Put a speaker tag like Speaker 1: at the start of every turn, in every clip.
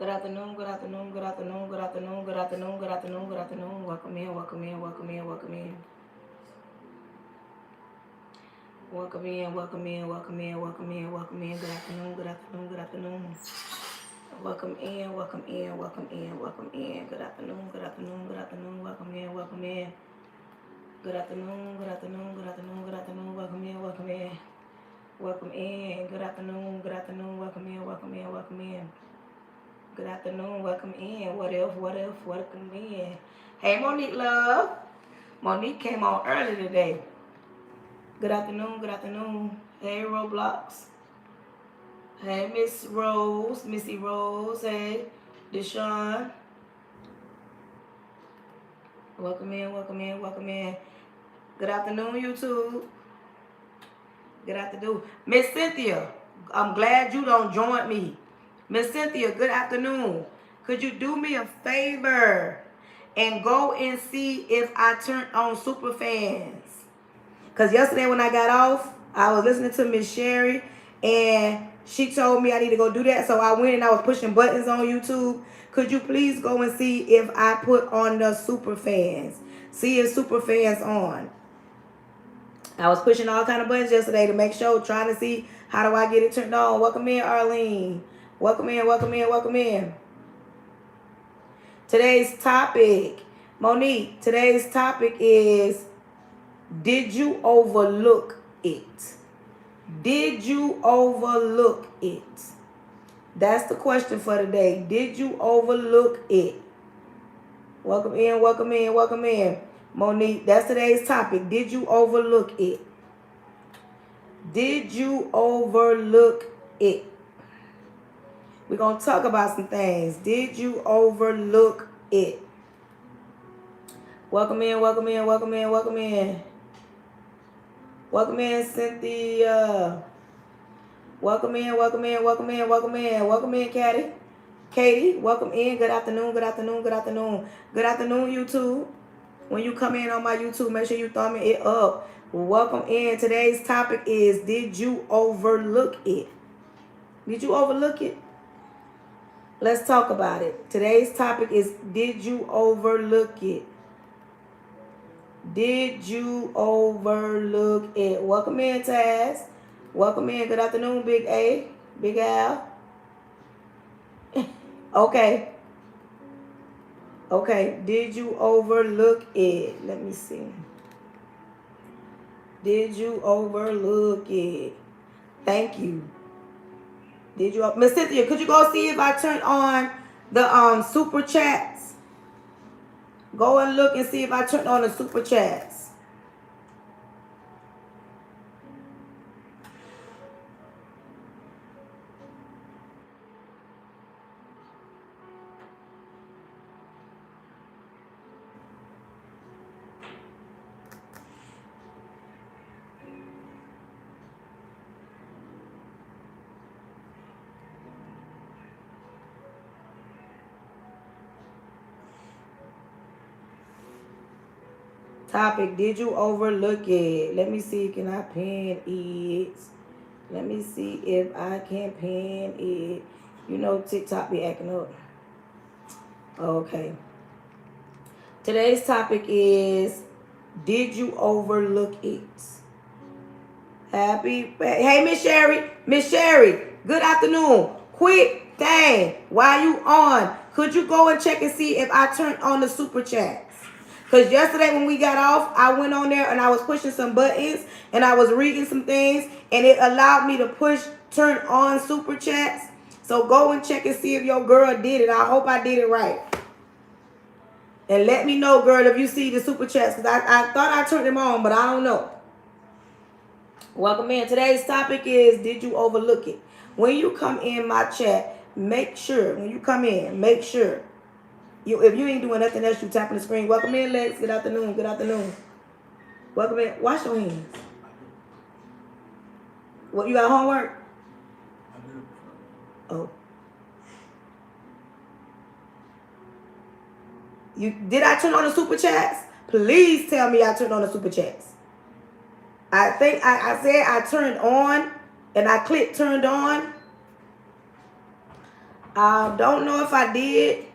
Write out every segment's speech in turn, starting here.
Speaker 1: Good afternoon, good afternoon, good afternoon, good afternoon, good afternoon, good afternoon, good afternoon. Welcome in, welcome in, welcome in, welcome in. Welcome in, welcome in, welcome in, welcome in, welcome in. Good afternoon, good afternoon, good afternoon. Welcome in, welcome in, welcome in, welcome in. Good afternoon, good afternoon, good afternoon, welcome in, welcome in. Good afternoon, good afternoon, good afternoon, good afternoon, welcome in, welcome in. Welcome in, good afternoon, good afternoon, welcome in, welcome in, welcome in. Good afternoon, welcome in. What if, welcome in. Hey, Monique, love. Monique came on early today. Good afternoon, good afternoon. Hey, Roblox. Hey, Miss Rose, Missy Rose. Hey, Deshaun. Welcome in, welcome in, welcome in. Good afternoon, YouTube. Good afternoon. Miss Cynthia, I'm glad you don't join me. Miss Cynthia, good afternoon. Could you do me a favor and go and see if I turned on super fans? Because yesterday when I got off, I was listening to Miss Sherry, and she told me I need to go do that. So I went and I was pushing buttons on YouTube. Could you please go and see if I put on the super fans? See if super fans on. I was pushing all kind of buttons yesterday to make sure, trying to see how do I get it turned on. Welcome in, Arlene. Welcome in, welcome in, welcome in. Today's topic, Monique, today's topic is, did you overlook it? Did you overlook it? That's the question for today. Did you overlook it? Welcome in, welcome in, welcome in. Monique, that's today's topic. Did you overlook it? Did you overlook it? We're going to talk about some things. Did you overlook it? Welcome in, welcome in, welcome in, welcome in. Welcome in, Cynthia. Welcome in, welcome in, welcome in, welcome in. Welcome in, Katie, welcome in. Good afternoon, good afternoon, good afternoon. Good afternoon, YouTube. When you come in on my YouTube, make sure you thumb it up. Welcome in. Today's topic is, did you overlook it? Did you overlook it? Let's talk about it. Today's topic is, did you overlook it? Did you overlook it? Welcome in, Taz. Welcome in. Good afternoon, Big A. Big Al. Okay. Okay. Did you overlook it? Let me see. Did you overlook it? Thank you. Did you, Miss Cynthia, could you go see if I turned on the super chats? Go and look and see if I turned on the super chats. Topic, did you overlook it? Let me see, can I pin it? Let me see if I can pin it. You know TikTok be acting up. Okay. Today's topic is, did you overlook it? Hey, Miss Sherry. Miss Sherry, good afternoon. Quick thing, while you on, could you go and check and see if I turned on the super chats? Because yesterday when we got off, I went on there and I was pushing some buttons and I was reading some things, and it allowed me to turn on super chats. So go and check and see if your girl did it. I hope I did it right. And let me know, girl, if you see the super chats, because I thought I turned them on, but I don't know. Welcome in. Today's topic is, did you overlook it? When you come in my chat, make sure, when you come in, make sure, if you ain't doing nothing else, you tapping the screen. Welcome in, Lex. Good afternoon. Good afternoon. Welcome in. Wash your hands. What, you got homework? Oh. Did I turn on the super chats? Please tell me I turned on the super chats. I think I said I turned on, and I clicked turned on. I don't know if I did.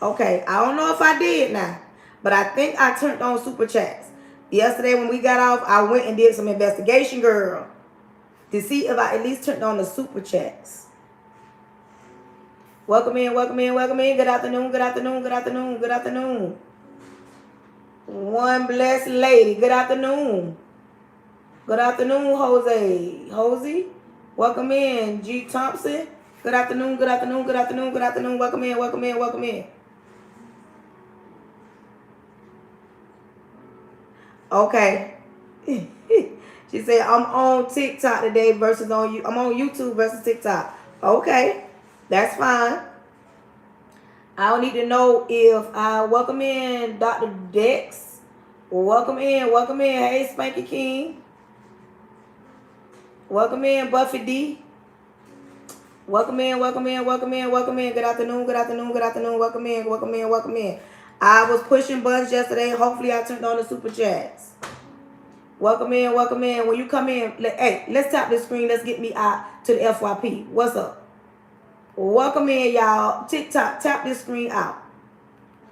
Speaker 1: Okay, I don't know if I did now. But I think I turned on super chats. Yesterday when we got off, I went and did some investigation, girl, to see if I at least turned on the super chats. Welcome in, welcome in, welcome in. Good afternoon, good afternoon, good afternoon, good afternoon. One blessed lady. Good afternoon. Good afternoon, Jose. Jose, welcome in. G. Thompson. Good afternoon, good afternoon, good afternoon, good afternoon. Welcome in, welcome in, welcome in. Okay. She said, I'm on TikTok today versus on you. I'm on YouTube versus TikTok. Okay. That's fine. I don't need to know if I welcome in Dr. Dex. Welcome in, welcome in. Hey, Spanky King. Welcome in, Buffy D. Welcome in, welcome in, welcome in, welcome in. Good afternoon, good afternoon, good afternoon. Welcome in, welcome in, welcome in. I was pushing buttons yesterday. Hopefully I turned on the super chats. Welcome in, welcome in. When you come in, hey, let's tap this screen. Let's get me out to the FYP. What's up? Welcome in, y'all. TikTok, tap this screen out.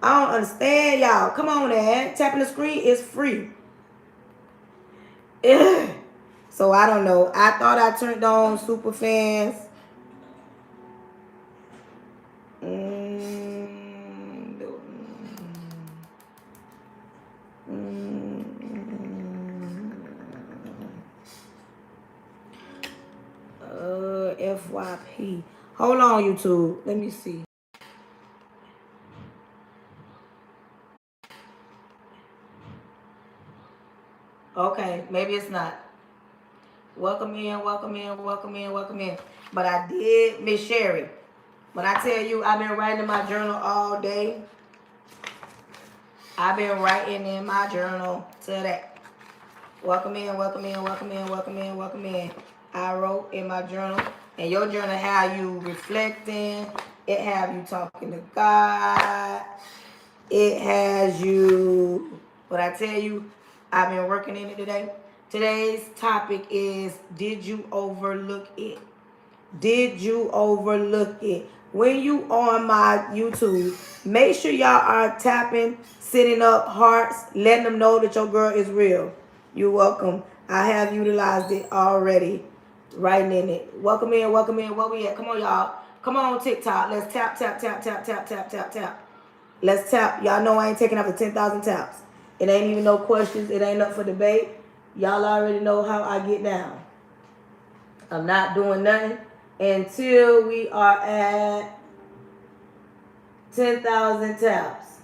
Speaker 1: I don't understand, y'all. Come on, man. Tapping the screen is free. So I don't know. I thought I turned on super fans. FYP. Hold on, YouTube. Let me see. Okay, maybe it's not. Welcome in, welcome in, welcome in, welcome in. But I did, Miss Sherry. When I tell you I've been writing in my journal all day, I've been writing in my journal today. Welcome in, welcome in, welcome in, welcome in, welcome in. I wrote in my journal, and your journal have you reflecting. It have you talking to God. It has you, what I tell you, I've been working in it today. Today's topic is, did you overlook it? Did you overlook it? When you on my YouTube, make sure y'all are tapping, sitting up, hearts, letting them know that your girl is real. You're welcome. I have utilized it already. Writing in it. Welcome in, welcome in. Where we at? Come on, y'all. Come on, TikTok. Let's tap, tap, tap, tap, tap, tap, tap, tap. Let's tap. Y'all know I ain't taking up to 10,000 taps. It ain't even no questions. It ain't up for debate. Y'all already know how I get down. I'm not doing nothing until we are at 10,000 taps.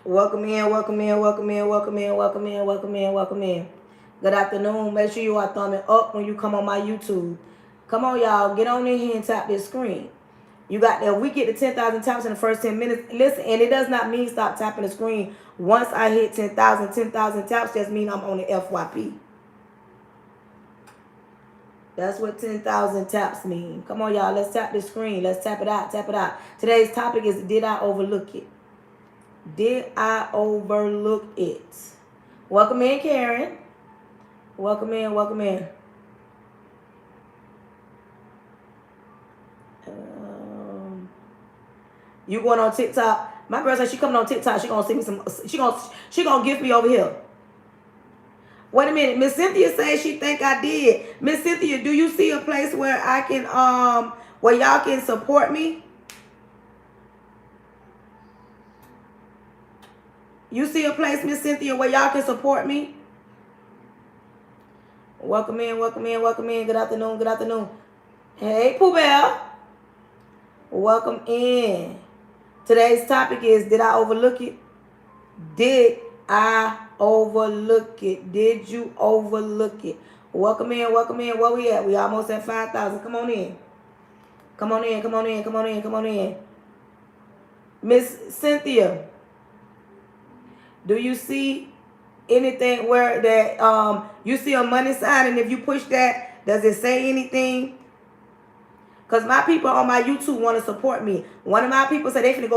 Speaker 1: Welcome in, welcome in, welcome in, welcome in, welcome in, welcome in, welcome in. Good afternoon. Make sure you are thumbing up when you come on my YouTube. Come on, y'all. Get on in here and tap this screen. You got that. We get to 10,000 taps in the first 10 minutes. Listen, and it does not mean stop tapping the screen. Once I hit 10,000 taps just mean I'm on the FYP. That's what 10,000 taps mean. Come on, y'all. Let's tap this screen. Let's tap it out. Tap it out. Today's topic is, did I overlook it? Did I overlook it? Welcome in, Karen. Welcome in, welcome in. You going on TikTok? My girl said she coming on TikTok. She gonna send me some. She gonna gift me over here. Wait a minute. Miss Cynthia says she think I did. Miss Cynthia, do you see a place where I can where y'all can support me? You see a place, Miss Cynthia, where y'all can support me? Welcome in, welcome in, welcome in. Good afternoon, good afternoon. Hey, Pooh Bell. Welcome in. Today's topic is, did I overlook it? Did I overlook it? Did you overlook it? Welcome in, welcome in. Where we at? We almost at 5,000. Come on in. Come on in, come on in, come on in, come on in. Miss Cynthia, do you see anything where that you see a money sign, and if you push that, does it say anything? Because my people on my YouTube want to support me. One of my people said they finna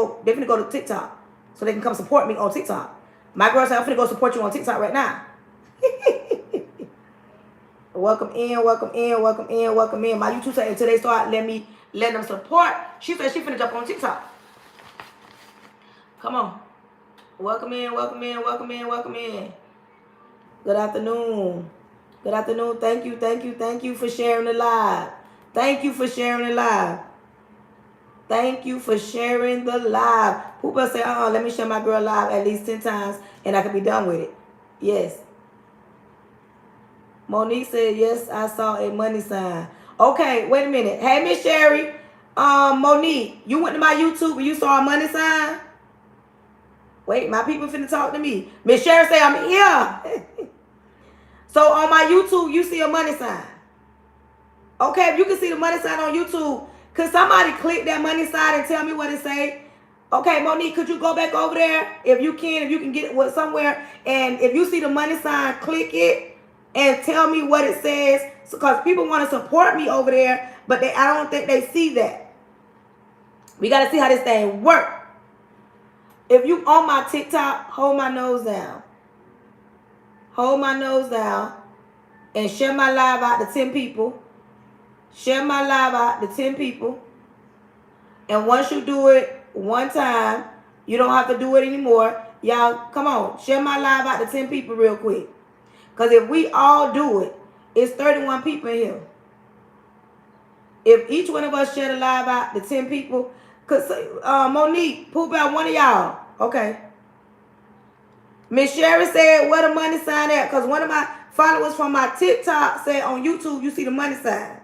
Speaker 1: go to TikTok so they can come support me on TikTok. My girl said, I'm finna go support you on TikTok right now. Welcome in, welcome in, welcome in, welcome in. My YouTube said until they start letting them support. She said she finna jump on TikTok. Come on. Welcome in, welcome in, welcome in, welcome in. Good afternoon. Good afternoon. Thank you, thank you, thank you for sharing the live. Thank you for sharing the live. Thank you for sharing the live. Poopa say, let me share my girl live at least 10 times and I can be done with it. Yes. Monique said, yes, I saw a money sign. Okay, wait a minute. Hey, Miss Sherry. Monique, you went to my YouTube and you saw a money sign? Wait, my people finna talk to me. Miss Sherry say, I'm here. So on my YouTube, you see a money sign. Okay, if you can see the money sign on YouTube, could somebody click that money sign and tell me what it say? Okay, Monique, could you go back over there? If you can get it somewhere. And if you see the money sign, click it and tell me what it says. Because people want to support me over there, but I don't think they see that. We got to see how this thing works. If you on my TikTok, hold my nose down. Hold my nose down and share my live out to 10 people. Share my live out to 10 people. And once you do it one time, you don't have to do it anymore. Y'all, come on. Share my live out to 10 people real quick. Because if we all do it, it's 31 people in here. If each one of us share the live out to 10 people, because Monique, poop out one of y'all. Okay. Miss Sherry said, where the money sign at? Because one of my followers from my TikTok said on YouTube, you see the money sign.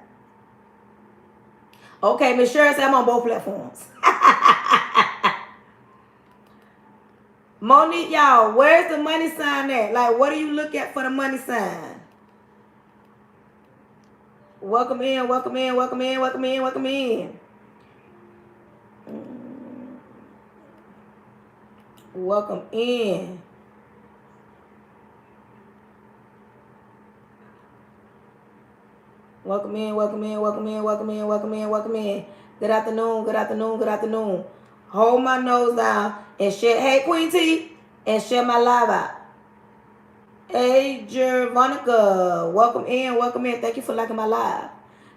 Speaker 1: Okay, Miss Sherry said I'm on both platforms. Monique, y'all, where's the money sign at? Like, what do you look at for the money sign? Welcome in, welcome in, welcome in, welcome in, welcome in. Welcome in. Welcome in, welcome in, welcome in, welcome in, welcome in, welcome in. Good afternoon, good afternoon, good afternoon. Hold my nose down and share. Hey, Queen T, and share my live out. Hey, Jervonica, welcome in, welcome in. Thank you for liking my live.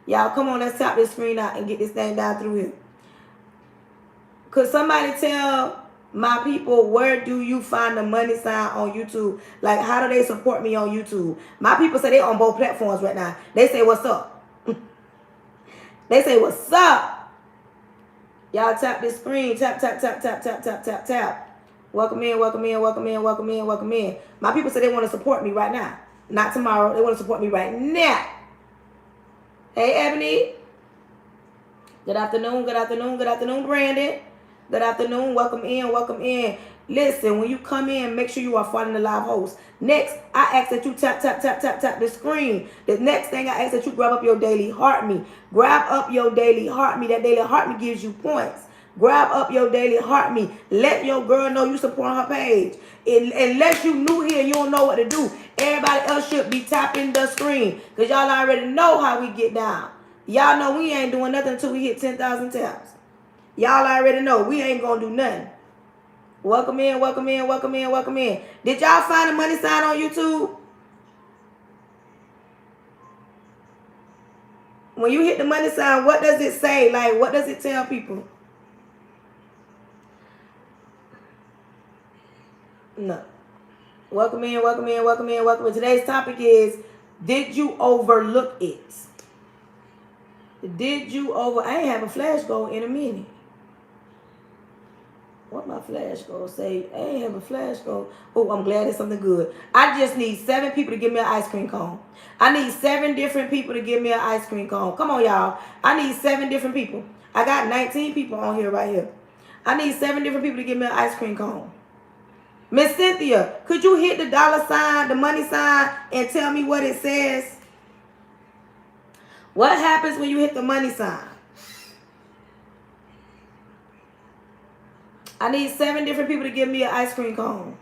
Speaker 1: Y'all, come on, let's tap this screen out and get this thing down through here. Could somebody tell my people, where do you find the money sign on YouTube? Like, how do they support me on YouTube? My people say they on both platforms right now. They say, what's up? They say, what's up? Y'all tap this screen. Tap, tap, tap, tap, tap, tap, tap, tap. Welcome in, welcome in, welcome in, welcome in, welcome in. My people say they want to support me right now. Not tomorrow. They want to support me right now. Hey, Ebony. Good afternoon, good afternoon, good afternoon, Brandon. Good afternoon. Welcome in. Welcome in. Listen, when you come in, make sure you are following the live host. Next, I ask that you tap, tap, tap, tap, tap the screen. The next thing I ask that you grab up your daily heart me. Grab up your daily heart me. That daily heart me gives you points. Grab up your daily heart me. Let your girl know you support her page. Unless you new here, you don't know what to do. Everybody else should be tapping the screen. Because y'all already know how we get down. Y'all know we ain't doing nothing until we hit 10,000 taps. Y'all already know we ain't gonna do nothing. Welcome in, welcome in, welcome in, welcome in. Did y'all find the money sign on YouTube? When you hit the money sign, what does it say? Like, what does it tell people? No. Welcome in, welcome in, welcome in, welcome in. Today's topic is, did you overlook it? Did you I ain't have a flash goal in a minute. What my flash goal say? I ain't have a flash goal. Oh, I'm glad it's something good. I just need 7 people to give me an ice cream cone. I need 7 different people to give me an ice cream cone. Come on, y'all. I need 7 different people. I got 19 people on here right here. I need 7 different people to give me an ice cream cone. Miss Cynthia, could you hit the dollar sign, the money sign, and tell me what it says? What happens when you hit the money sign? I need 7 different people to give me an ice cream cone.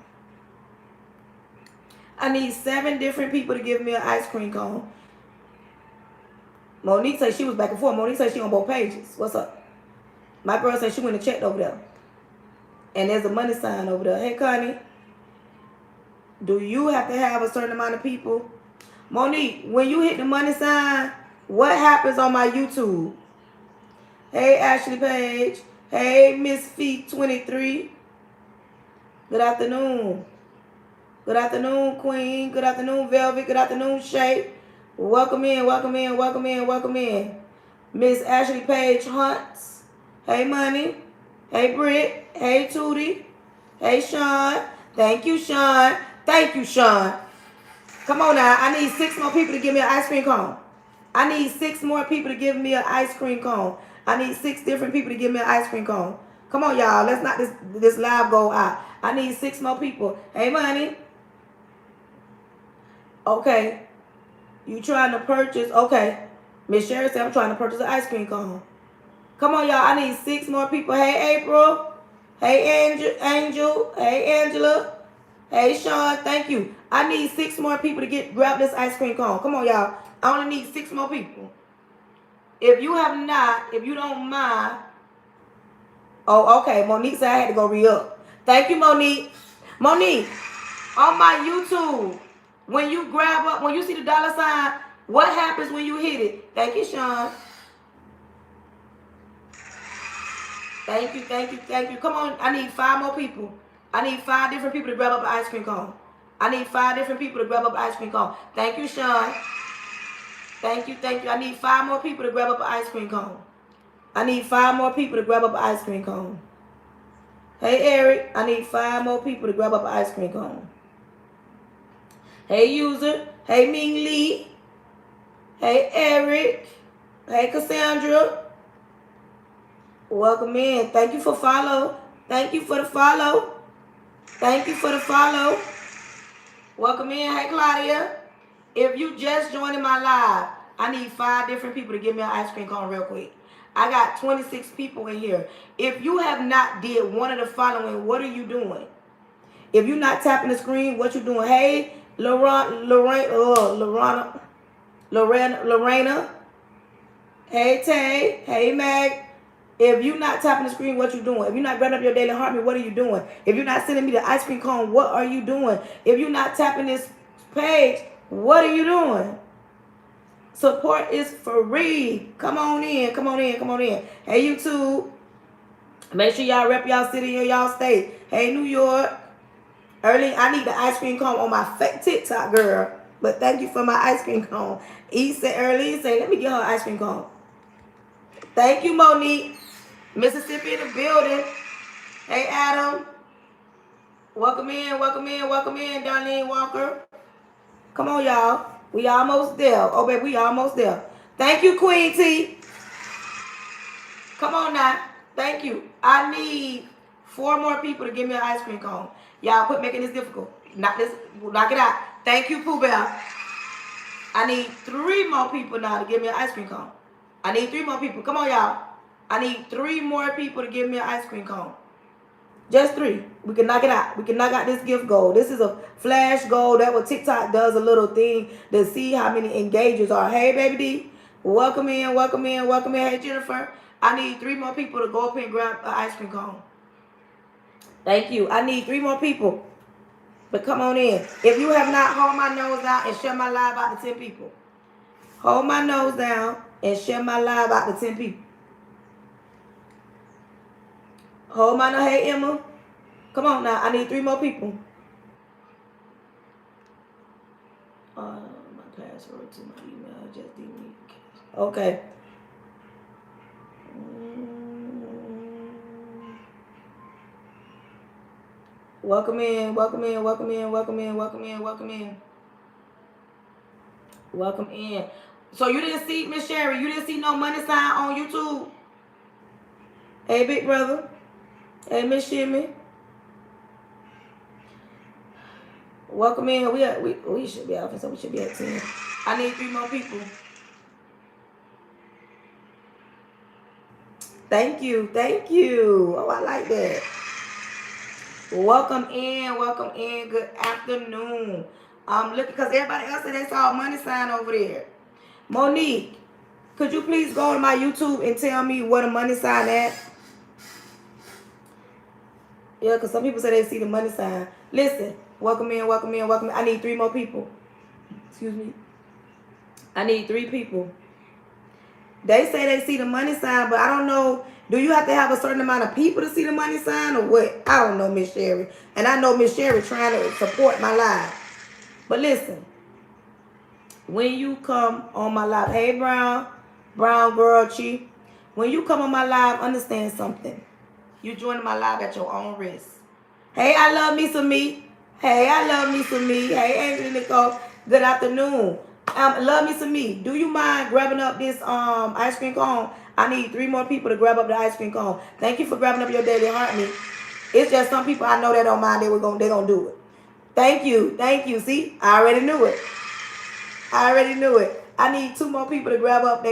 Speaker 1: I need 7 different people to give me an ice cream cone. Monique said she was back and forth. Monique said she on both pages. What's up? My girl said she went and checked over there. And there's a money sign over there. Hey, Connie. Do you have to have a certain amount of people? Monique, when you hit the money sign, what happens on my YouTube? Hey, Ashley Page. Hey, Miss Feet 23. Good afternoon. Good afternoon, Queen. Good afternoon, Velvet. Good afternoon, Shay. Welcome in, welcome in, welcome in, welcome in. Miss Ashley Page Hunts. Hey, Money. Hey, Britt. Hey, Tootie. Hey, Sean. Thank you, Sean. Thank you, Sean. Come on now. I need 6 more people to give me an ice cream cone. I need 6 more people to give me an ice cream cone. I need 6 different people to give me an ice cream cone. Come on, y'all. Let's not this live go out. I need 6 more people. Hey, Money. Okay. You trying to purchase? Okay. Miss Sherry said I'm trying to purchase an ice cream cone. Come on, y'all. I need 6 more people. Hey, April. Hey, Angel. Hey, Angela. Hey, Sean. Thank you. I need 6 more people to grab this ice cream cone. Come on, y'all. I only need 6 more people. If you don't mind. Oh, okay. Monique said I had to go re-up. Thank you, Monique. Monique, on my YouTube, when you see the dollar sign, what happens when you hit it? Thank you, Sean. Thank you, thank you, thank you. Come on, I need 5 more people. I need 5 different people to grab up an ice cream cone. I need 5 different people to grab up an ice cream cone. Thank you, Sean. Thank you, thank you. I need 5 more people to grab up an ice cream cone. I need 5 more people to grab up an ice cream cone. Hey, Eric, I need 5 more people to grab up an ice cream cone. Hey, User. Hey, Ming Lee. Hey, Eric. Hey, Cassandra. Welcome in. Thank you for follow. Thank you for the follow. Thank you for the follow. Welcome in. Hey, Claudia. If you just joining my live, I need 5 different people to give me an ice cream cone real quick. I got 26 people in here. If you have not did one of the following, what are you doing? If you're not tapping the screen, what you doing? Hey, Lorena. Hey, Tay. Hey, Meg. If you're not tapping the screen, what you doing? If you're not grabbing up your daily heartbeat, what are you doing? If you're not sending me the ice cream cone, what are you doing? If you're not tapping this page, what are you doing? Support is free. Come on in, come on in, come on in. Hey, YouTube. Make sure y'all rep y'all city or y'all state. Hey, New York. Early, I need the ice cream cone on my fake TikTok, girl. But thank you for my ice cream cone. Early say, let me get her ice cream cone. Thank you, Monique. Mississippi in the building. Hey, Adam. Welcome in, welcome in, welcome in, Darlene Walker. Come on, y'all. We almost there. Oh, baby, we almost there. Thank you, Queen T. Come on now. Thank you. I need 4 more people to give me an ice cream cone. Y'all quit making this difficult. Knock it out. Thank you, Pooh Bear. I need 3 more people now to give me an ice cream cone. I need 3 more people. Come on, y'all. I need 3 more people to give me an ice cream cone. Just 3. We can knock it out. We can knock out this gift goal. This is a flash goal. That what TikTok does, a little thing to see how many engagers are. Hey, baby D. Welcome in, welcome in, welcome in. Hey, Jennifer. I need 3 more people to go up and grab an ice cream cone. Thank you. I need 3 more people. But come on in. If you have not, hold my nose down and share my live out to 10 people. Hold my nose down and share my live out to 10 people. Hold my nose. Hey, Emma. Come on now. I need 3 more people. My password to my email. Just delete. Okay. Welcome in, welcome in, welcome in, welcome in, welcome in, welcome in. Welcome in. So you didn't see, Miss Sherry, you didn't see no money sign on YouTube? Hey, big brother. Hey, Miss Shimmy. Welcome in. We should be out, so we should be at 10. I need 3 more people. Thank you, thank you. Oh, I like that. Welcome in, welcome in. Good afternoon. Looking because everybody else said they saw a money sign over there. Monique, could you please go to my YouTube and tell me what a money sign at? Yeah, because some people say they see the money sign. Listen, welcome in, welcome in, welcome in. I need 3 more people. Excuse me. I need 3 people. They say they see the money sign, but I don't know. Do you have to have a certain amount of people to see the money sign or what? I don't know, Miss Sherry. And I know Miss Sherry trying to support my live. But listen, when you come on my live, hey Brown girl, Chief. When you come on my live, understand something. You joining my live at your own risk. Hey, I love me some me. Hey, I love me some me. Hey, Angela Nicole. Good afternoon. Love me some me. Do you mind grabbing up this ice cream cone? I need 3 more people to grab up the ice cream cone. Thank you for grabbing up your daily heart me. It's just some people I know that don't mind. They gonna do it. Thank you. See, I already knew it. I need 2 more people to grab up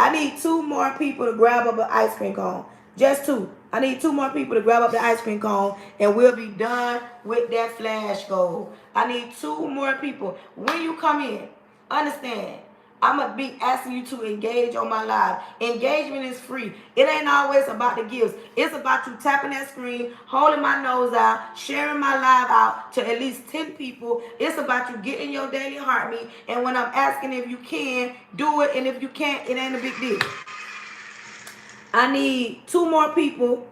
Speaker 1: I need 2 more people to grab up an ice cream cone. Just 2. I need 2 more people to grab up the ice cream cone, and we'll be done with that flash goal. I need 2 more people. When you come in, understand, I'm going to be asking you to engage on my live. Engagement is free. It ain't always about the gifts. It's about you tapping that screen, holding my nose out, sharing my live out to at least 10 people. It's about you getting your daily heart meet. And when I'm asking if you can, do it. And if you can't, it ain't a big deal. I need 2 more people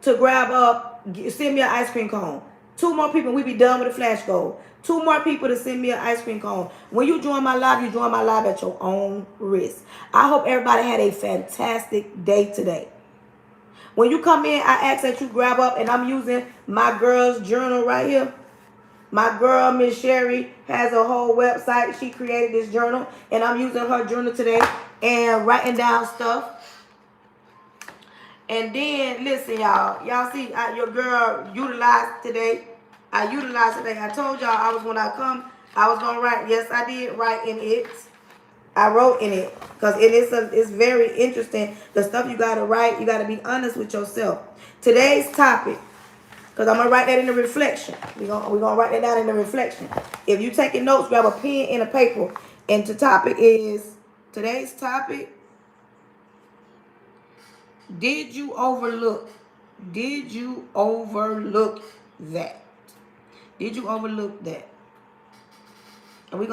Speaker 1: to grab up, send me an ice cream cone. 2 more people, we be done with the flash goal. 2 more people to send me an ice cream cone. When you join my live, you join my live at your own risk. I hope everybody had a fantastic day today. When you come in, I ask that you grab up, and I'm using my girl's journal right here. My girl, Miss Sherry, has a whole website. She created this journal, and I'm using her journal today and writing down stuff. And then, listen, y'all. Y'all see your girl utilized today. I told y'all when I come, I was going to write. Yes, I did write in it. I wrote in it. Because it's very interesting. The stuff you got to write, you got to be honest with yourself. Today's topic, because I'm going to write that in the reflection. We're going to write that down in the reflection. If you taking notes, grab a pen and a paper. And the topic is, today's topic, did you overlook that? Did you overlook that? And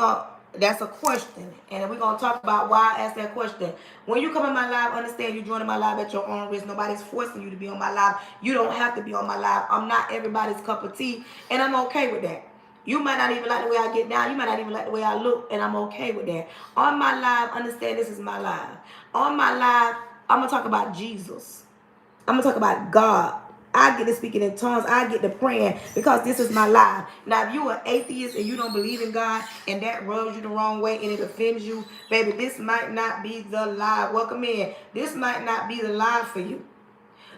Speaker 1: that's a question. And we're going to talk about why I asked that question. When you come in my live, understand you're joining my live at your own risk. Nobody's forcing you to be on my live. You don't have to be on my live. I'm not everybody's cup of tea, and I'm okay with that. You might not even like the way I get down. You might not even like the way I look, and I'm okay with that. On my live, understand this is my live. On my live, I'm going to talk about Jesus. I'm going to talk about God. I get to speaking in tongues. I get to praying because this is my life. Now, if you're an atheist and you don't believe in God and that rubs you the wrong way and it offends you, baby, this might not be the life. Welcome in. This might not be the life for you.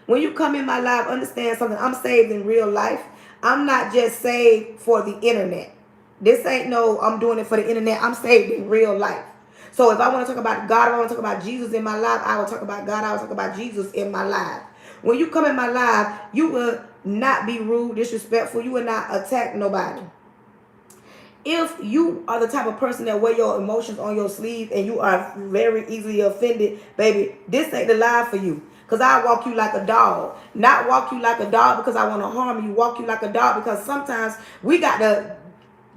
Speaker 1: When you come in my life, understand something. I'm saved in real life. I'm not just saved for the internet. This ain't no, I'm doing it for the internet. I'm saved in real life. So if I want to talk about God, if I want to talk about Jesus in my life, I will talk about God. I will talk about Jesus in my life. When you come in my life, you will not be rude, disrespectful. You will not attack nobody. If you are the type of person that wear your emotions on your sleeve and you are very easily offended, baby, this ain't the life for you. Because I walk you like a dog. Not walk you like a dog because I want to harm you. Walk you like a dog because sometimes we got to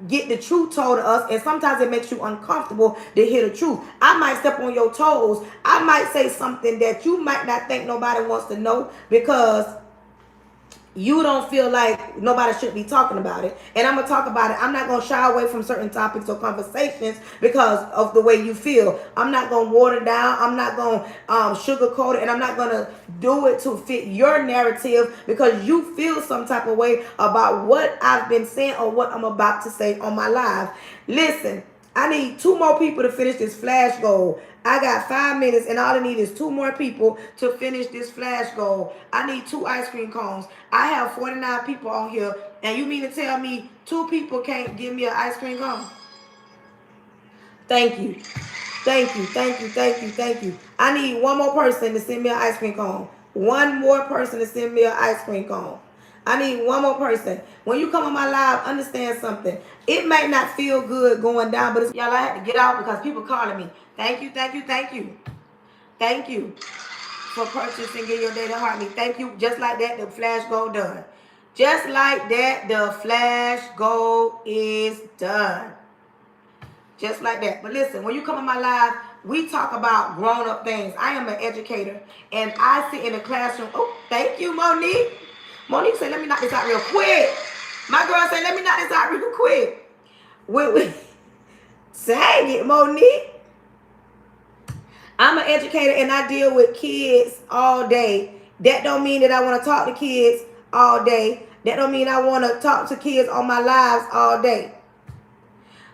Speaker 1: get the truth told to us, and sometimes it makes you uncomfortable to hear the truth. I might step on your toes. I might say something that you might not think nobody wants to know because you don't feel like nobody should be talking about it. And I'm going to talk about it. I'm not going to shy away from certain topics or conversations because of the way you feel. I'm not going to water down. I'm not going to sugarcoat it. And I'm not going to do it to fit your narrative because you feel some type of way about what I've been saying or what I'm about to say on my live. Listen, I need 2 more people to finish this flash goal. I got 5 minutes and all I need is 2 more people to finish this flash goal. I need 2 ice cream cones. I have 49 people on here, and you mean to tell me 2 people can't give me an ice cream cone? Thank you. I need 1 more person to send me an ice cream cone. 1 more person to send me an ice cream cone. I need 1 more person. When you come on my live, understand something. It may not feel good going down, but y'all, I had to get out because people calling me. Thank you. Thank you for purchasing Get Your Day to Heart Me. Thank you. Just like that, the flash goal done. Just like that, the flash goal is done. Just like that. But listen, when you come on my live, we talk about grown-up things. I am an educator, and I sit in the classroom. Oh, thank you, Monique. Monique said, let me knock this out real quick. My girl said, let me knock this out real quick. Dang it, Monique. I'm an educator, and I deal with kids all day. That don't mean that I want to talk to kids all day. That don't mean I want to talk to kids on my lives all day.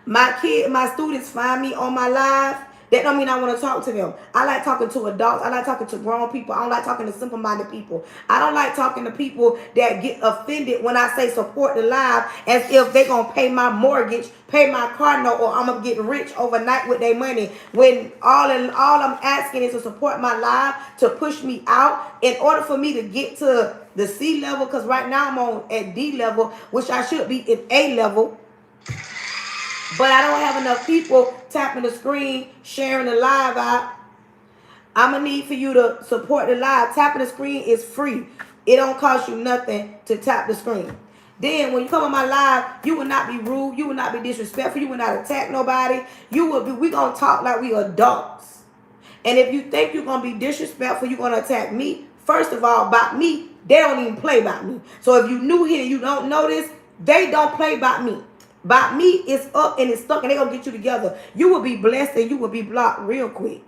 Speaker 1: My students find me on my live. That don't mean I want to talk to them. I like talking to adults. I like talking to grown people. I don't like talking to simple-minded people. I don't like talking to people that get offended when I say support the live as if they're going to pay my mortgage, pay my car note, or I'm going to get rich overnight with their money. When all I'm asking is to support my live, to push me out in order for me to get to the C level, because right now I'm on at D level, which I should be at A level. But I don't have enough people tapping the screen, sharing the live out. I'm going to need for you to support the live. Tapping the screen is free. It don't cost you nothing to tap the screen. Then when you come on my live, you will not be rude. You will not be disrespectful. You will not attack nobody. We're going to talk like we adults. And if you think you're going to be disrespectful, you're going to attack me. First of all, about me, they don't even play about me. So if you new here and you don't know this, they don't play about me. By me, it's up and it's stuck, and they're going to get you together. You will be blessed and you will be blocked real quick.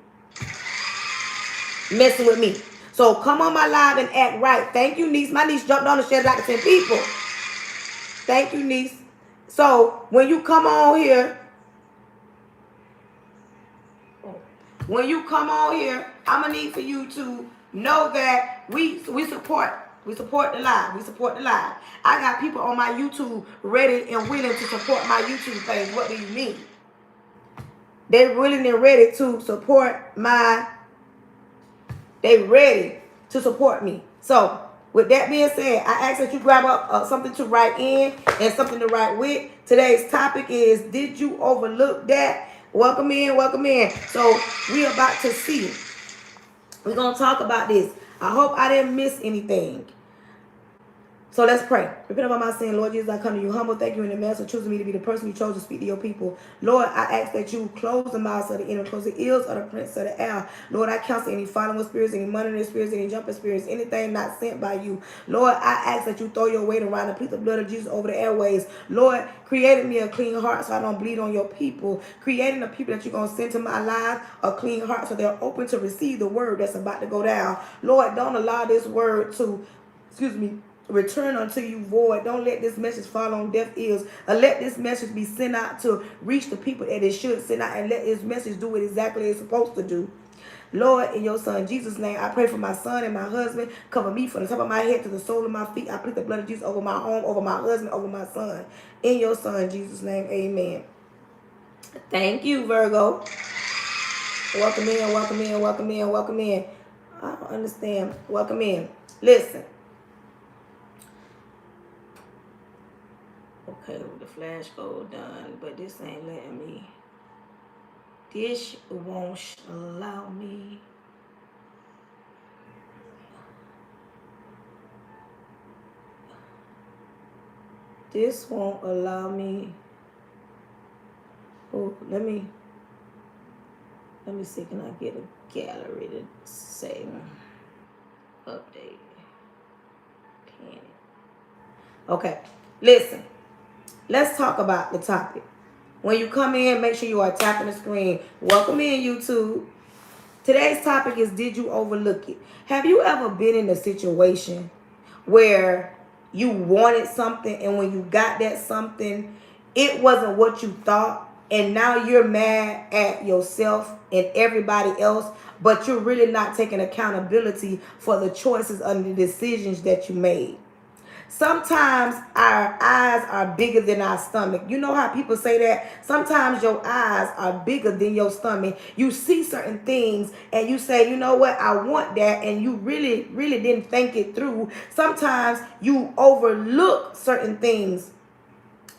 Speaker 1: Messing with me. So come on my live and act right. Thank you, niece. My niece jumped on and shared like 10 people. Thank you, niece. So when you come on here, I'm going to need for you to know that we support. We support the live. We support the live. I got people on my YouTube ready and willing to support my YouTube page. What do you mean? They're willing and ready to support They're ready to support me. So, with that being said, I ask that you grab up something to write in and something to write with. Today's topic is, did you overlook that? Welcome in, welcome in. So, we're about to see. We're going to talk about this. I hope I didn't miss anything. So let's pray. Repent of my sin. Lord Jesus, I come to you humble. Thank you in advance for choosing me to be the person you chose to speak to your people. Lord, I ask that you close the mouths of the enemy, close the ears of the prince of the air. Lord, I cancel any following spirits, any monitoring spirits, any jumping spirits, anything not sent by you. Lord, I ask that you throw your weight around and plead the blood of Jesus over the airways. Lord, created me a clean heart so I don't bleed on your people. Creating the people that you're going to send to my life a clean heart so they're open to receive the word that's about to go down. Lord, don't allow this word to, return unto you void. Don't let this message fall on deaf ears. Or let this message be sent out to reach the people that it should send out, and let this message do what exactly it's supposed to do. Lord, in your son Jesus' name, I pray for my son and my husband. Cover me from the top of my head to the sole of my feet. I plead the blood of Jesus over my home, over my husband, over my son. In your son Jesus' name, amen. Thank you, Virgo. Welcome in, welcome in, welcome in, welcome in. I don't understand. Welcome in. Listen. Okay, the flash goal done, but this ain't letting me. This won't allow me. This won't allow me. Oh, let me see, can I get a gallery to say update? Can it? Okay, listen. Let's talk about the topic. When you come in, make sure you are tapping the screen. Welcome in, YouTube. Today's topic is, did you overlook it? Have you ever been in a situation where you wanted something, and when you got that something, it wasn't what you thought, and now you're mad at yourself and everybody else, but you're really not taking accountability for the choices and the decisions that you made? Sometimes our eyes are bigger than our stomach. You know how people say that? Sometimes your eyes are bigger than your stomach. You see certain things and you say, you know what, I want that, and you really, really didn't think it through. Sometimes you overlook certain things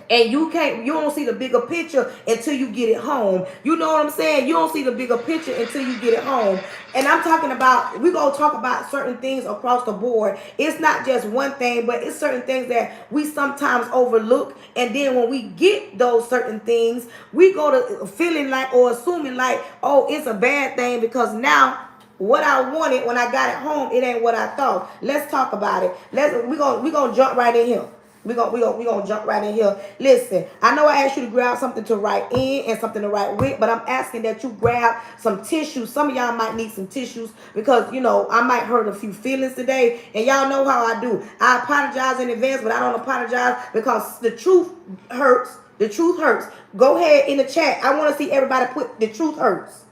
Speaker 1: And you don't see the bigger picture until you get it home. You know what I'm saying? You don't see the bigger picture until you get it home. And I'm talking about, we're going to talk about certain things across the board. It's not just one thing, but it's certain things that we sometimes overlook. And then when we get those certain things, we go to feeling like, or assuming like, oh, it's a bad thing because now what I wanted when I got it home, it ain't what I thought. Let's talk about it. We're gonna jump right in here. We're gonna jump right in here. Listen, I know I asked you to grab something to write in and something to write with, but I'm asking that you grab some tissues. Some of y'all might need some tissues because, you know, I might hurt a few feelings today. And y'all know how I do. I apologize in advance, but I don't apologize because the truth hurts. The truth hurts. Go ahead in the chat. I want to see everybody put the truth hurts.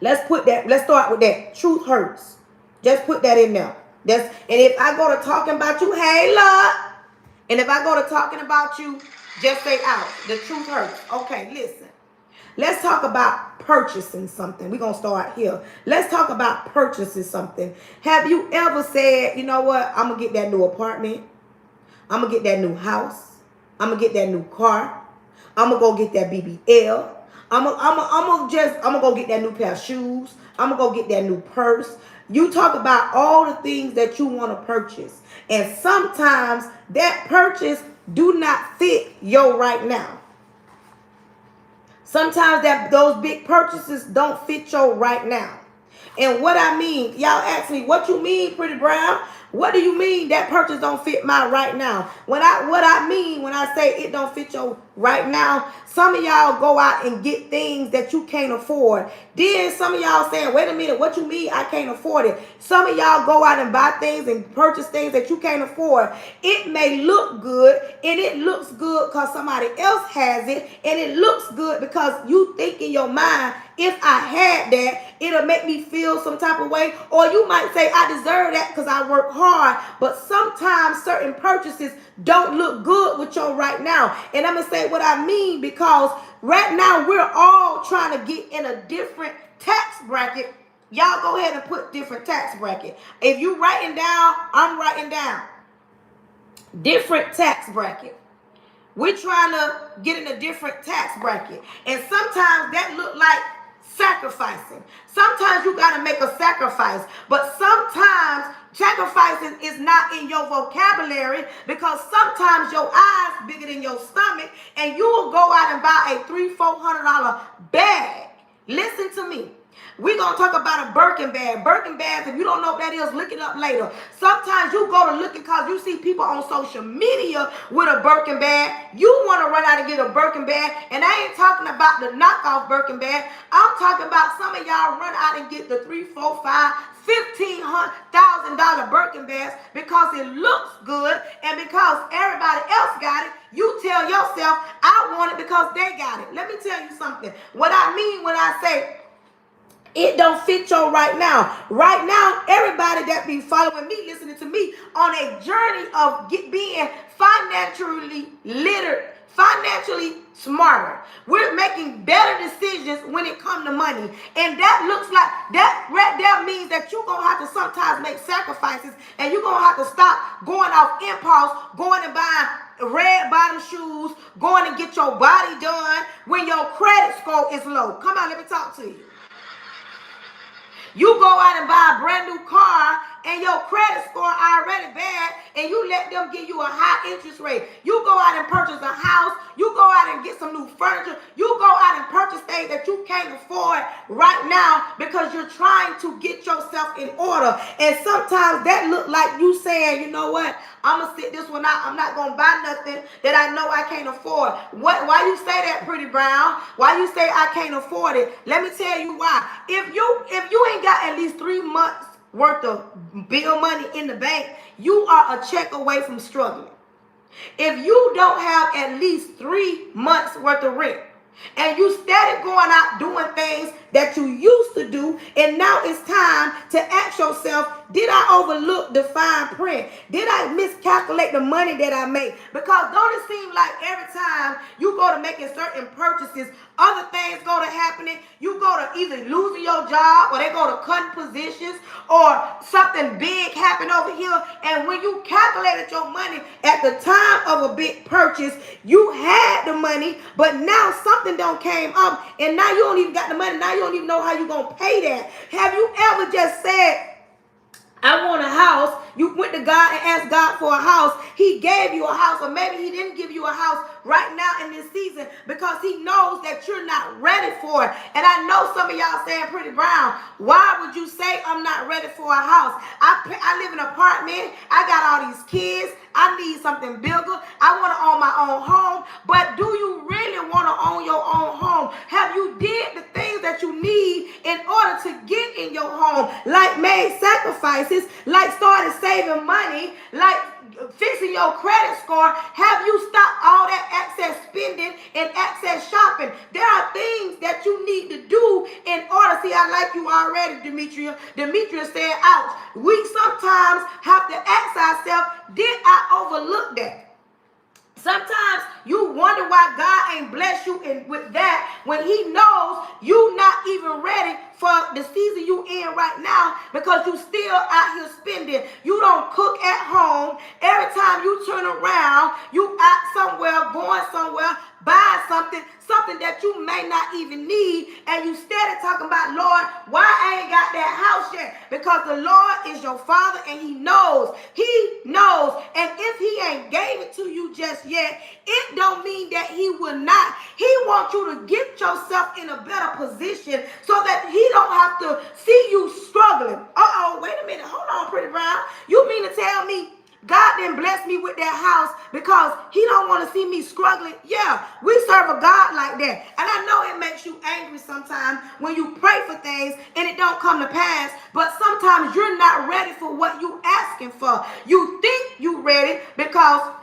Speaker 1: Let's put that. Let's start with that. Truth hurts. Just put that in there. And if I go to talking about you, hey, Lord. And if I go to talking about you, just say out. The truth hurts. Okay, listen. Let's talk about purchasing something. We're going to start here. Let's talk about purchasing something. Have you ever said, you know what? I'm going to get that new apartment. I'm going to get that new house. I'm going to get that new car. I'm going to go get that BBL. I'm gonna go get that new pair of shoes. I'm gonna go get that new purse. You talk about all the things that you want to purchase. And sometimes that purchase do not fit your right now. Sometimes those big purchases don't fit your right now. And what I mean, y'all ask me, what you mean, Pretty Brown? What do you mean that purchase don't fit my right now? What I mean when I say it don't fit your right now, some of y'all go out and get things that you can't afford. Then some of y'all saying, wait a minute, what you mean I can't afford it? Some of y'all go out and buy things and purchase things that you can't afford. It may look good, and it looks good because somebody else has it, and it looks good because you think in your mind, if I had that, it'll make me feel some type of way. Or you might say, I deserve that because I work hard. But sometimes certain purchases don't look good with your right now. And I'm going to say what I mean because right now we're all trying to get in a different tax bracket. Y'all go ahead and put different tax bracket. If you writing down, I'm writing down. Different tax bracket. We're trying to get in a different tax bracket. And sometimes that look like sacrificing. Sometimes you got to make a sacrifice, but sometimes sacrificing is not in your vocabulary because sometimes your eyes bigger than your stomach and you will go out and buy a $300-400 bag. Listen to me. We're going to talk about a Birkin bag. Birkin bags, if you don't know what that is, look it up later. Sometimes you go to look because you see people on social media with a Birkin bag. You want to run out and get a Birkin bag. And I ain't talking about the knockoff Birkin bag. I'm talking about some of y'all run out and get the $3,000, $4,000, $15,000 Birkin bags because it looks good and because everybody else got it. You tell yourself, I want it because they got it. Let me tell you something. What I mean when I say it don't fit your right now. Right now, everybody that be following me, listening to me, on a journey of being financially literate, financially smarter. We're making better decisions when it comes to money. And that looks like, that means that you're going to have to sometimes make sacrifices and you're going to have to stop going off impulse, going and buying red bottom shoes, going to get your body done when your credit score is low. Come on, let me talk to you. You go out and buy a brand new car and your credit score already bad and you let them give you a high interest rate. You go out and purchase a house. You go out and get some new furniture. You go out and purchase things that you can't afford right now because you're trying to get yourself in order. And sometimes that look like you saying, you know what? I'm going to sit this one out. I'm not going to buy nothing that I know I can't afford. Why you say that, Pretty Brown? Why you say I can't afford it? Let me tell you why. If you ain't got at least 3 months worth of bill money in the bank, you are a check away from struggling. If you don't have at least 3 months worth of rent, and you steady going out doing things that you used to do, and now it's time to ask yourself, did I overlook the fine print? Did I miscalculate the money that I made? Because don't it seem like every time you go to making certain purchases, other things go to happening? You go to either losing your job, or they go to cutting positions, or something big happened over here. And when you calculated your money at the time of a big purchase, you had the money, but now something don't came up, and now you don't even got the money. Now you don't even know how you gonna pay that. Have you ever just said, I want a house? You went to God and asked God for a house. He gave you a house, or maybe he didn't give you a house right now in this season because he knows that you're not ready for it. And I know some of y'all saying, Pretty Brown, why would you say I'm not ready for a house? I live in an apartment. I got all these kids. I need something bigger. I want to own my own home. But do you really want to own your own home? Have you did the things that you need in order to get in your home? Like made sacrifices, like started saving money, like fixing your credit score. Have you stopped all that excess spending and excess shopping? There are things that you need to do in order. See, I like you already, Demetria. Demetria said, ouch. We sometimes have to ask ourselves, did I overlook that? Sometimes you wonder why God ain't blessed you with that when he knows you not even ready for the season you in right now, because you still out here spending. You don't cook at home. Every time you turn around, you out somewhere, going somewhere, buying something that you may not even need, and you steady talking about, Lord, why I ain't got that house yet? Because the Lord is your father, and he knows. He knows. And if he ain't gave it to you just yet, it don't mean that he will not. He wants you to get yourself in a better position so that he don't have to see you struggling. Wait a minute. Hold on, Pretty Brown. You mean to tell me God didn't bless me with that house because he don't want to see me struggling? Yeah, we serve a God like that. And I know it makes you angry sometimes when you pray for things and it don't come to pass, but sometimes you're not ready for what you asking for. You think you ready because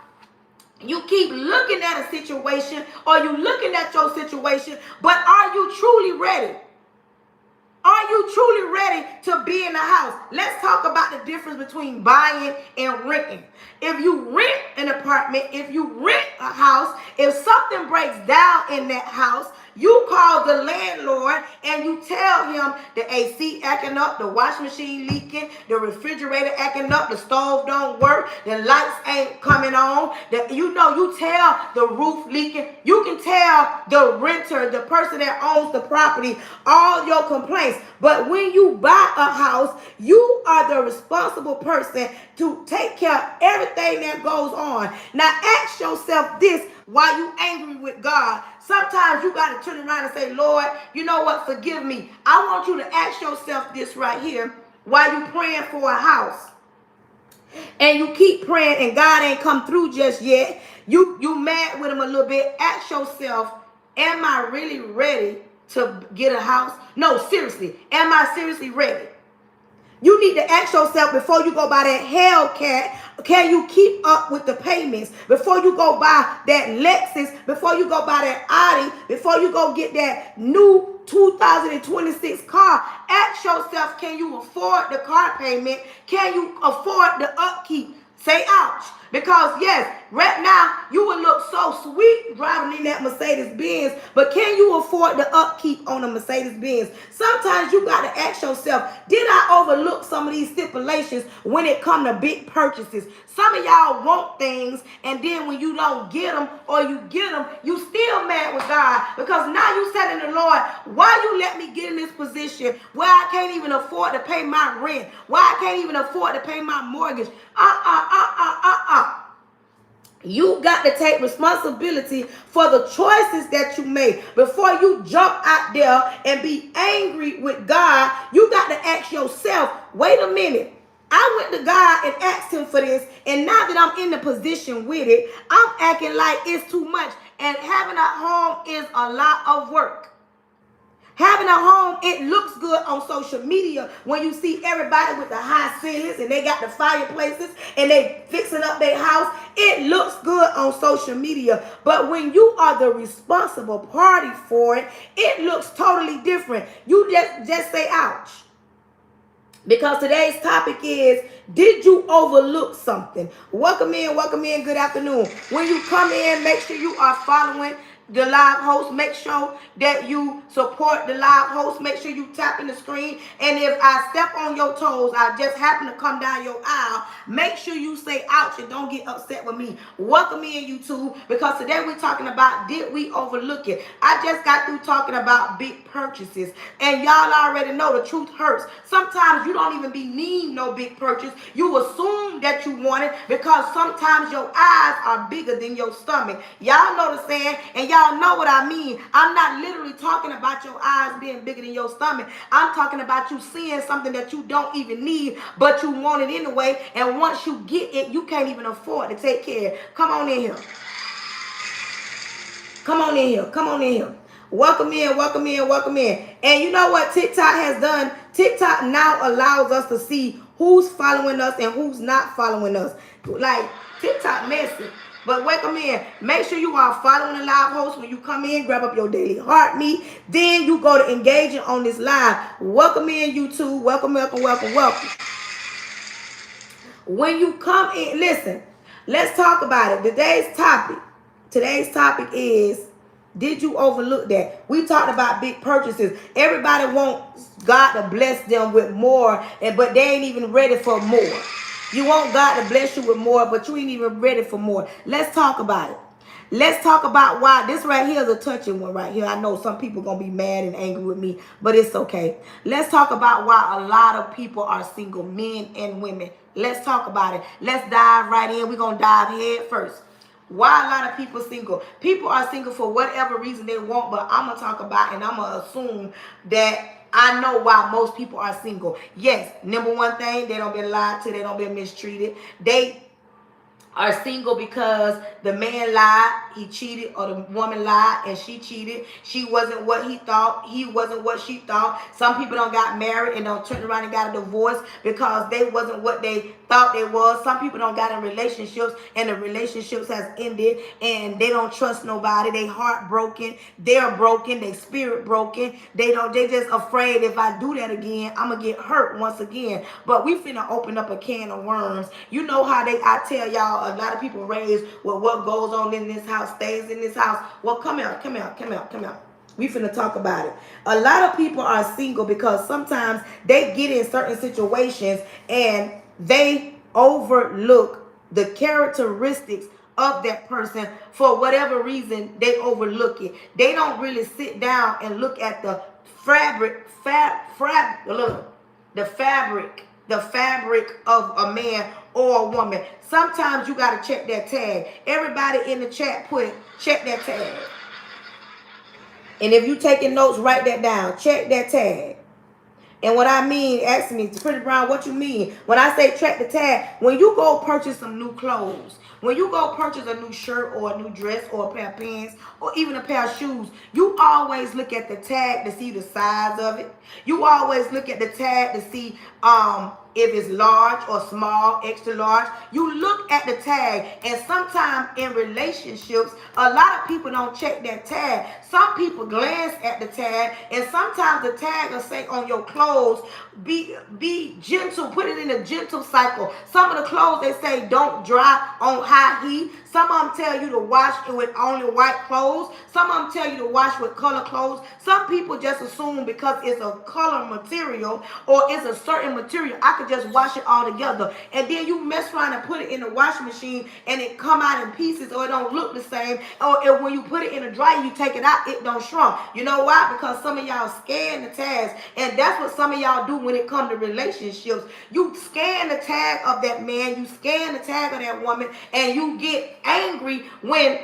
Speaker 1: you keep looking at a situation, or you looking at your situation, but are you truly ready? Are you truly ready to be in the house? Let's talk about the difference between buying and renting. If you rent an apartment, if you rent a house, if something breaks down in that house, you call the landlord and you tell him the AC acting up, the washing machine leaking, the refrigerator acting up, the stove don't work, the lights ain't coming on. You tell the roof leaking. You can tell the renter, the person that owns the property, all your complaints. But when you buy a house, you are the responsible person to take care of everything that goes on. Now ask yourself this while you angry with God. Sometimes you got to turn around and say, Lord, you know what? Forgive me. I want you to ask yourself this right here while you praying for a house. And you keep praying and God ain't come through just yet. You mad with him a little bit. Ask yourself, am I really ready to get a house? No, seriously. Am I seriously ready? You need to ask yourself before you go buy that Hellcat, can you keep up with the payments? Before you go buy that Lexus, before you go buy that Audi, before you go get that new 2026 car, ask yourself, can you afford the car payment? Can you afford the upkeep? Say ouch. Because yes, right now you would look so sweet driving in that Mercedes-Benz, but can you afford the upkeep on a Mercedes-Benz? Sometimes you got to ask yourself, did I overlook some of these stipulations when it come to big purchases? Some of y'all want things, and then when you don't get them, or you get them, you still mad with God, because now you telling the Lord, why you let me get in this position where I can't even afford to pay my rent, why I can't even afford to pay my mortgage? You got to take responsibility for the choices that you made. Before you jump out there and be angry with God, you got to ask yourself, wait a minute. I went to God and asked him for this, and now that I'm in the position with it, I'm acting like it's too much. And having a home is a lot of work. Having a home, it looks good on social media when you see everybody with the high ceilings and they got the fireplaces and they fixing up their house. It looks good on social media. But when you are the responsible party for it, it looks totally different. You just say, ouch. Because today's topic is, did you overlook something? Welcome in, good afternoon. When you come in, make sure you are following the live host. Make sure that you support the live host. Make sure you tap in the screen. And if I step on your toes, I just happen to come down your aisle, make sure you say ouch and don't get upset with me. Welcome in, YouTube, because today we're talking about, did we overlook it? I just got through talking about big purchases, and y'all already know the truth hurts. Sometimes you don't even be needing no big purchase. You assume that you want it because sometimes your eyes are bigger than your stomach. Y'all know the saying, and y'all know what I mean. I'm not literally talking about your eyes being bigger than your stomach. I'm talking about you seeing something that you don't even need, but you want it anyway, and once you get it, you can't even afford to take care of it. Come on in here. Come on in here. Come on in here. Welcome in. And you know what TikTok has done? TikTok now allows us to see who's following us and who's not following us. Like, TikTok messy. But welcome in. Make sure you are following the live host. When you come in, grab up your daily heart meat. Then you go to engaging on this live. Welcome in, YouTube. Welcome. When you come in, listen, let's talk about it. Today's topic is, did you overlook that? We talked about big purchases. Everybody wants God to bless them with more, but they ain't even ready for more. You want God to bless you with more, but you ain't even ready for more. Let's talk about it. Let's talk about why. This right here is a touching one right here. I know some people going to be mad and angry with me, but it's okay. Let's talk about why a lot of people are single, men and women. Let's talk about it. Let's dive right in. We're going to dive head first. Why a lot of people single? People are single for whatever reason they want, but I'm going to talk about, and I'm going to assume that I know why most people are single. Yes, number one thing, they don't been lied to, they don't been mistreated. They are single because the man lied, he cheated, or the woman lied and she cheated. She wasn't what he thought, he wasn't what she thought. Some people don't got married and don't turn around and got a divorce because they wasn't what they thought they was. Some people don't got in relationships and the relationships has ended and they don't trust nobody. They heartbroken, they're broken, they spirit broken. They just afraid, if I do that again, I'm gonna get hurt once again. But we finna open up a can of worms. You know how I tell y'all, a lot of people raised with what goes on in this house stays in this house. Well, come out. We finna talk about it. A lot of people are single because sometimes they get in certain situations and they overlook the characteristics of that person. For whatever reason, they overlook it. They don't really sit down and look at the fabric of a man or a woman. Sometimes you got to check that tag. Everybody in the chat check that tag. And if you taking notes, write that down. Check that tag. And what I mean, ask me, Pretty Brown, what you mean? When I say check the tag, when you go purchase some new clothes, when you go purchase a new shirt or a new dress or a pair of pants or even a pair of shoes, you always look at the tag to see the size of it. You always look at the tag to see if it's large or small, extra large. You look at the tag, and sometimes in relationships, a lot of people don't check that tag. Some people glance at the tag, and sometimes the tag will say on your clothes, be gentle, put it in a gentle cycle. Some of the clothes, they say don't dry on high heat. Some of them tell you to wash it with only white clothes. Some of them tell you to wash with color clothes. Some people just assume because it's a color material or it's a certain material, I could just wash it all together. And then you mess around and put it in the washing machine and it come out in pieces, or it don't look the same. Or when you put it in a dryer, you take it out, it don't shrunk. You know why? Because some of y'all scan the tags. And that's what some of y'all do when it comes to relationships. You scan the tag of that man, you scan the tag of that woman, and you get angry when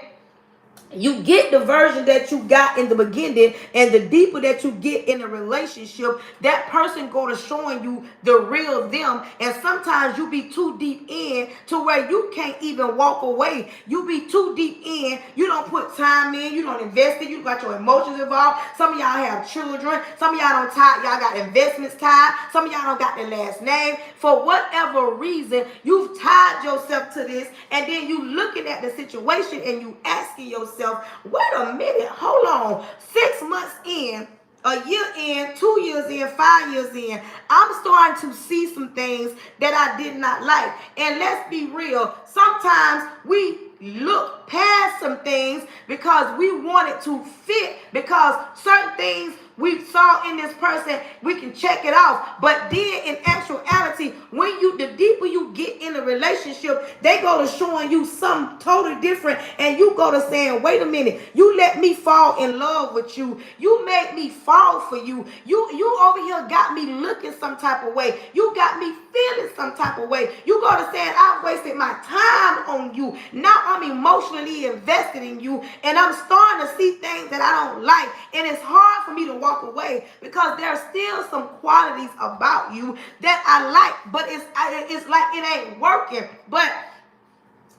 Speaker 1: You get the version that you got in the beginning, and the deeper that you get in a relationship, that person go to showing you the real them. And sometimes you be too deep in to where you can't even walk away. You be too deep in. You don't put time in. You don't invest in. You got your emotions involved. Some of y'all have children. Some of y'all don't tie. Y'all got investments tied. Some of y'all don't got the last name. For whatever reason, you've tied yourself to this, and then you looking at the situation and you asking yourself, wait a minute, hold on. 6 months in, a year in, 2 years in, 5 years in, I'm starting to see some things that I did not like. And let's be real, sometimes we look past some things because we want it to fit, because certain things we saw in this person, we can check it off. But then in actuality, when the deeper you get in a relationship, they go to showing you something totally different, and you go to saying, wait a minute, you let me fall in love with you. You made me fall for you. You over here got me looking some type of way. You got me feeling some type of way. You go to saying, I wasted my time on you. Now I'm emotionally invested in you, and I'm starting to see things that I don't like, and it's hard for me to walk away because there's still some qualities about you that I like, but it's like it ain't working. But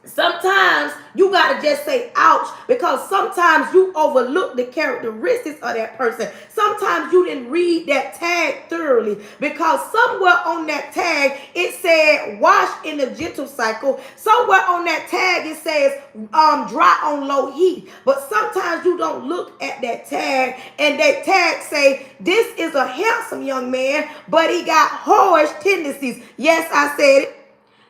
Speaker 1: sometimes you got to just say ouch, because sometimes you overlook the characteristics of that person. Sometimes you didn't read that tag thoroughly, because somewhere on that tag it said wash in the gentle cycle. Somewhere on that tag it says dry on low heat. But sometimes you don't look at that tag, and that tag say this is a handsome young man, but he got whorish tendencies. Yes, I said it.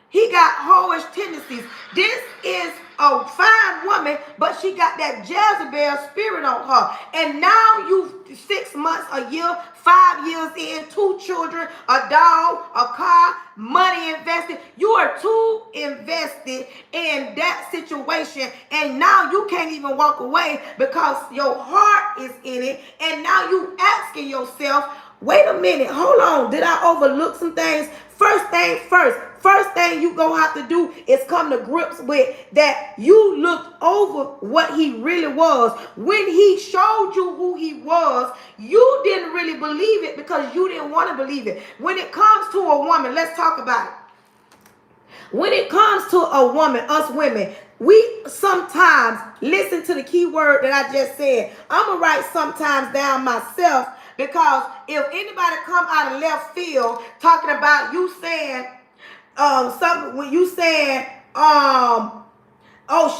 Speaker 1: He got whorish tendencies. This is a fine woman, but she got that Jezebel spirit on her. And now you 6 months, a year, 5 years in, 2 children, a dog, a car, money invested. You are too invested in that situation, and now you can't even walk away because your heart is in it. And now you asking yourself, wait a minute, hold on, did I overlook some things? First thing first. First thing you gonna have to do is come to grips with that you looked over what he really was. When he showed you who he was, you didn't really believe it because you didn't want to believe it. When it comes to a woman, let's talk about it. When it comes to a woman, us women, we sometimes listen to the key word that I just said. I'm going to write sometimes down myself, because if anybody come out of left field talking about you saying something, when you saying oh,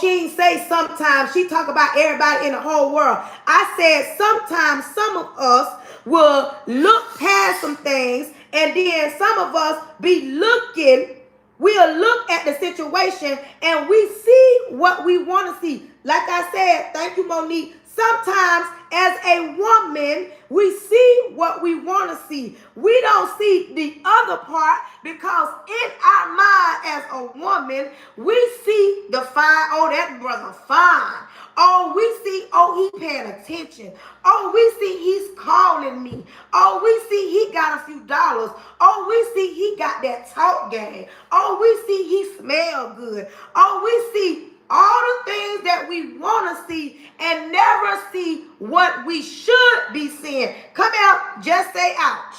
Speaker 1: she ain't say sometimes, she talk about everybody in the whole world. I said sometimes some of us will look past some things, and then some of us be looking. We'll look at the situation and we see what we want to see. Like I said, thank you, Monique. Sometimes as a woman, we see what we want to see. We don't see the other part, because in our mind as a woman, we see the fine, oh, that brother fine. Oh, we see, oh, he paying attention. Oh, we see he's calling me. Oh, we see he got a few dollars. Oh, we see he got that talk game. Oh, we see he smell good. Oh, we see all the things that we want to see and never see what we should be seeing. Come out, just say ouch.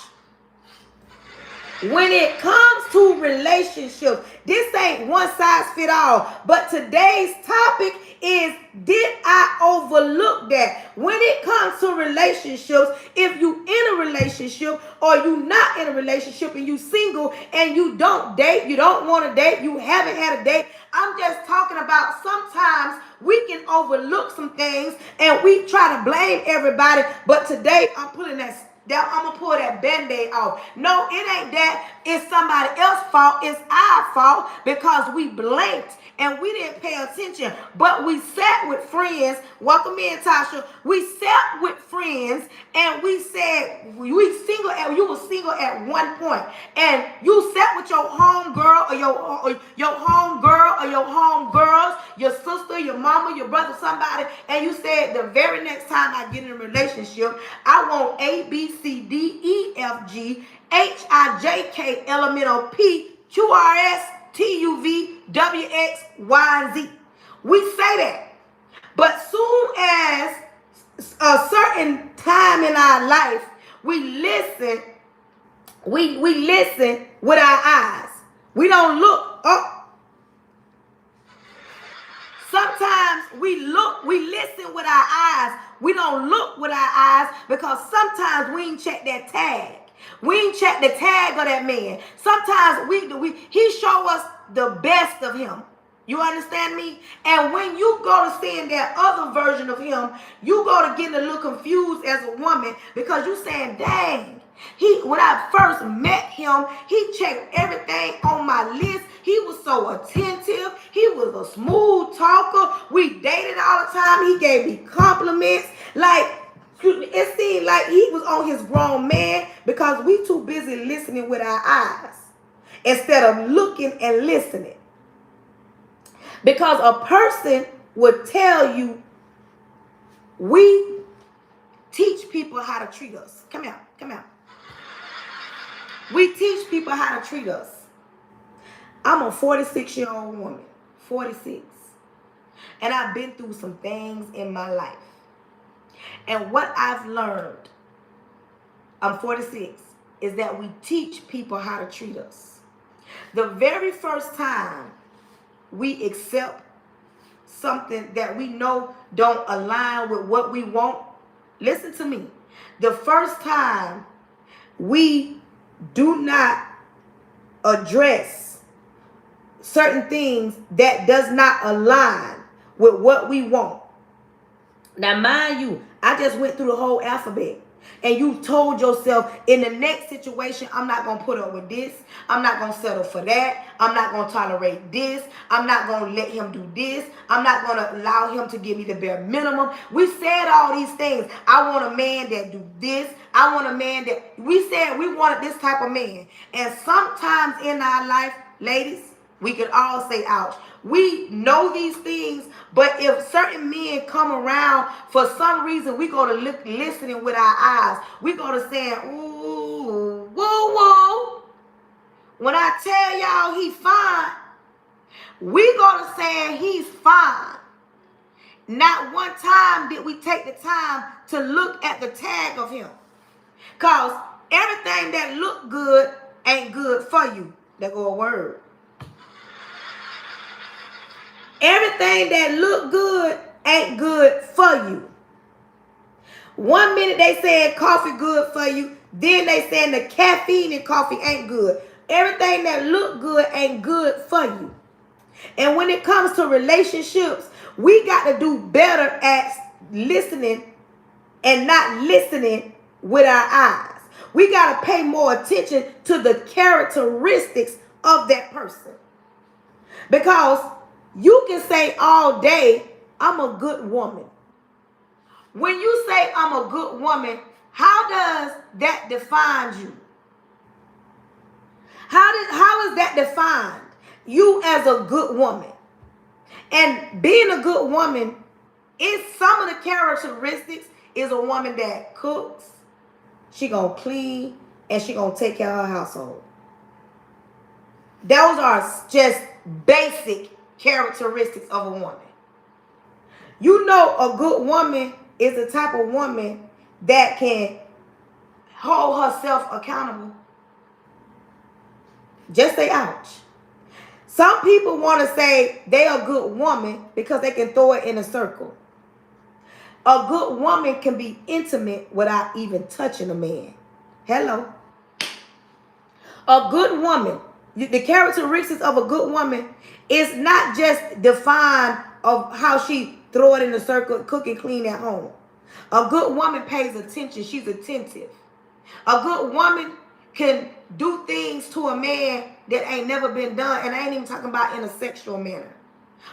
Speaker 1: When it comes to relationships, this ain't one size fit all. But today's topic is, did I overlook that? When it comes to relationships, if you in a relationship or you not in a relationship and you single and you don't date, you don't want to date, you haven't had a date, I'm just talking about sometimes we can overlook some things and we try to blame everybody. But today I'm pulling that I'm going to pull that Band-Aid off. No, it ain't that. It's somebody else's fault. It's our fault because we blinked and we didn't pay attention. But we sat with friends. Welcome in, Tasha. We sat with friends and we said, you were single at one point. And you sat with your home girl or your home girl or your home girls, your sister, your mama, your brother, somebody. And you said, the very next time I get in a relationship, I want A, B, C, D, E, F, G, H, I, J, K, L, M, N, O, P, Q, R, S, T, U, V, W, X, Y, and Z. We say that. But soon as a certain time in our life, we listen, we listen with our eyes. We don't look up. Sometimes we listen with our eyes. We don't look with our eyes because sometimes we ain't check that tag. We ain't check the tag of that man. Sometimes he show us the best of him. You understand me? And when you go to seeing that other version of him, you go to getting a little confused as a woman because you saying, dang, when I first met him, he checked everything on my list. He was so attentive. He was a smooth talker. We dated all the time. He gave me compliments. Like, it seemed like he was on his grown man because we too busy listening with our eyes instead of looking and listening. Because a person would tell you, we teach people how to treat us. Come out. We teach people how to treat us. I'm a 46-year-old woman, 46. And I've been through some things in my life. And what I've learned, I'm 46, is that we teach people how to treat us. The very first time we accept something that we know don't align with what we want, listen to me. The first time we do not address certain things that does not align with what we want. Now, mind you, I just went through the whole alphabet. And you told yourself, in the next situation, I'm not going to put up with this. I'm not going to settle for that. I'm not going to tolerate this. I'm not going to let him do this. I'm not going to allow him to give me the bare minimum. We said all these things. I want a man that do this. I want a man that... We said we wanted this type of man. And sometimes in our life, ladies, we can all say, ouch. We know these things, but if certain men come around, for some reason, we go to listening with our eyes. We go to saying, ooh, whoa, whoa. When I tell y'all he fine, we go to saying he's fine. Not one time did we take the time to look at the tag of him. Because everything that look good ain't good for you. There go a word. Everything that look good ain't good for you. 1 minute they said coffee good for you. Then they saying the caffeine in coffee ain't good. Everything that look good ain't good for you. And when it comes to relationships, we got to do better at listening and not listening with our eyes. We got to pay more attention to the characteristics of that person. Because you can say all day, I'm a good woman. When you say I'm a good woman, how does that define you? How is that defined? You as a good woman. And being a good woman is some of the characteristics is a woman that cooks, she gonna clean, and she gonna take care of her household. Those are just basic characteristics of a woman. You know, a good woman is the type of woman that can hold herself accountable. Just say ouch. Some people want to say they're a good woman because they can throw it in a circle. A good woman can be intimate without even touching a man. Hello. A good woman, the characteristics of a good woman is not just defined of how she throw it in a circle, cook and clean at home. A good woman pays attention. She's attentive. A good woman can do things to a man that ain't never been done, and I ain't even talking about in a sexual manner.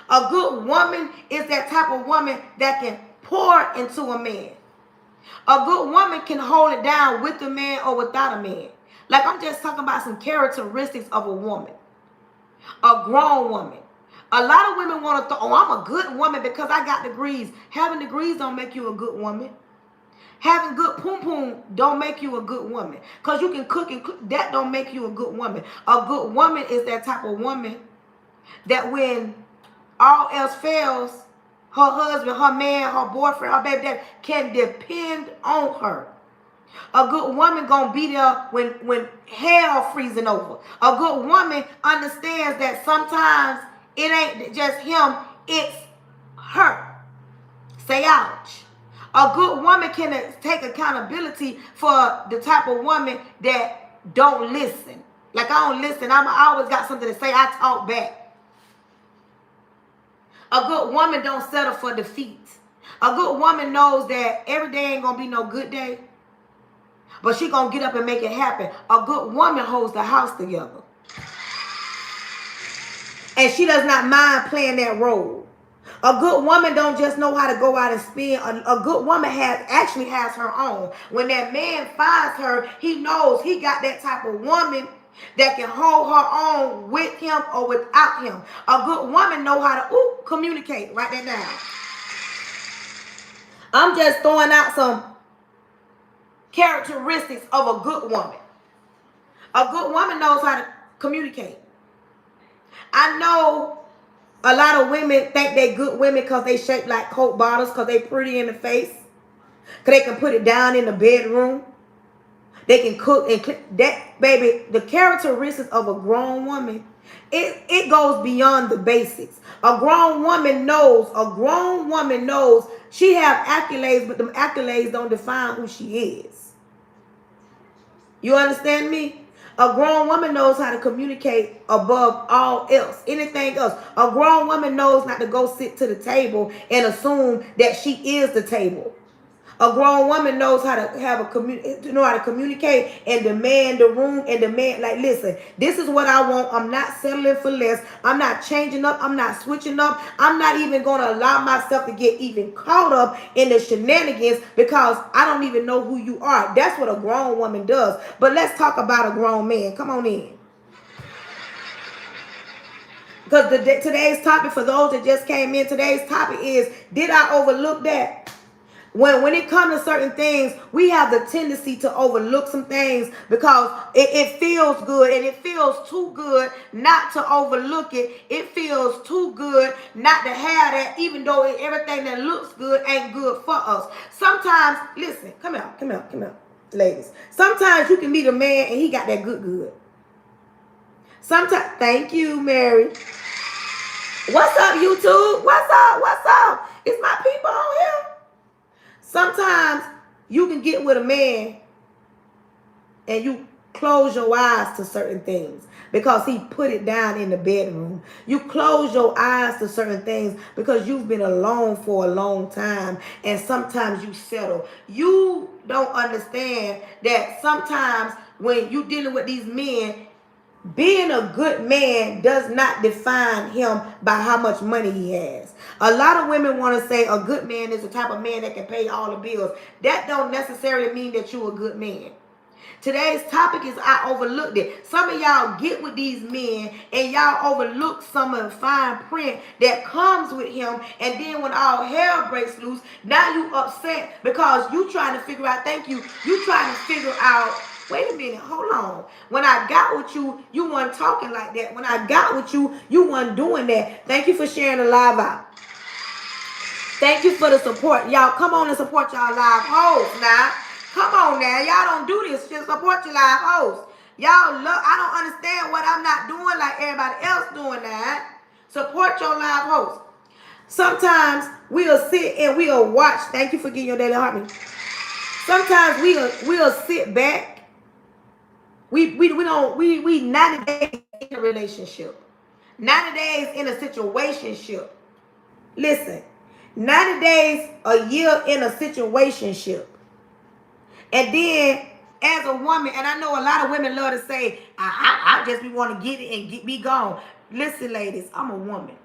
Speaker 1: A good woman is that type of woman that can pour into a man. A good woman can hold it down with a man or without a man. Like, I'm just talking about some characteristics of a woman. A grown woman. A lot of women want to I'm a good woman because I got degrees. Having degrees don't make you a good woman. Having good poom don't make you a good woman. Because you can cook and cook, that don't make you a good woman. A good woman is that type of woman that when all else fails, her husband, her man, her boyfriend, her baby daddy can depend on her. A good woman gonna be there when hell freezing over. A good woman understands that sometimes it ain't just him, it's her. Say ouch. A good woman can take accountability for the type of woman that don't listen. Like, I don't listen. I always got something to say. I talk back. A good woman don't settle for defeat. A good woman knows that every day ain't gonna be no good day, but she gonna get up and make it happen. A good woman holds the house together, and she does not mind playing that role. A good woman don't just know how to go out and spend. A good woman actually has her own. When that man finds her, he knows he got that type of woman that can hold her own with him or without him. A good woman know how to communicate. Write that down. I'm just throwing out some characteristics of a good woman. A good woman knows how to communicate. I know a lot of women think they good women because they shape like Coke bottles, because they pretty in the face, because they can put it down in the bedroom. They can cook and clean. That, baby, the characteristics of a grown woman, it goes beyond the basics. A grown woman knows she have accolades, but them accolades don't define who she is. You understand me? A grown woman knows how to communicate above all else, anything else. A grown woman knows not to go sit to the table and assume that she is the table. A grown woman knows how to communicate and demand the room and demand, like, listen, this is what I want. I'm not settling for less. I'm not changing up. I'm not switching up. I'm not even going to allow myself to get even caught up in the shenanigans because I don't even know who you are. That's what a grown woman does. But let's talk about a grown man. Come on in. Because today's topic, for those that just came in, today's topic is, did I overlook that? When it comes to certain things, we have the tendency to overlook some things because it feels good, and it feels too good not to overlook it. It feels too good not to have that, even though everything that looks good ain't good for us. Sometimes, listen, come here, ladies. Sometimes you can meet a man and he got that good. Sometimes, thank you, Mary. What's up, YouTube? What's up? It's my people on here. Sometimes you can get with a man and you close your eyes to certain things because he put it down in the bedroom. You close your eyes to certain things because you've been alone for a long time, and sometimes you settle. You don't understand that sometimes when you're dealing with these men, being a good man does not define him by how much money he has. A lot of women want to say a good man is the type of man that can pay all the bills. That don't necessarily mean that you're a good man. Today's topic is I overlooked it. Some of y'all get with these men and y'all overlook some of the fine print that comes with him, and then when all hell breaks loose, now you upset because you trying to figure out, you trying to figure out, wait a minute, hold on. When I got with you, you weren't talking like that. When I got with you, you weren't doing that. Thank you for sharing the live out. Thank you for the support. Y'all come on and support y'all live hosts now. Come on now. Y'all don't do this. Just support your live hosts. Y'all love, I don't understand what I'm not doing like everybody else doing that. Support your live hosts. Sometimes we'll sit and we'll watch. Thank you for getting your daily heart. Sometimes we'll sit back. We 90 days in a relationship. 90 days in a situationship. Listen, 90 days, a year in a situationship. And then as a woman, and I know a lot of women love to say, I just want to get it and be gone. Listen, ladies, I'm a woman.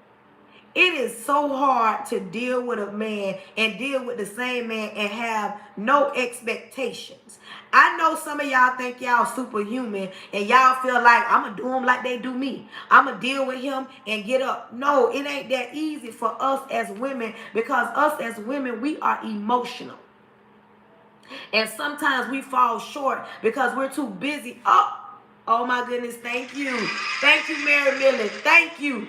Speaker 1: It is so hard to deal with a man and deal with the same man and have no expectations. I know some of y'all think y'all superhuman and y'all feel like I'm going to do them like they do me. I'm going to deal with him and get up. No, it ain't that easy for us as women, because us as women, we are emotional. And sometimes we fall short because we're too busy. Oh my goodness, thank you. Thank you, Mary Millie. Thank you.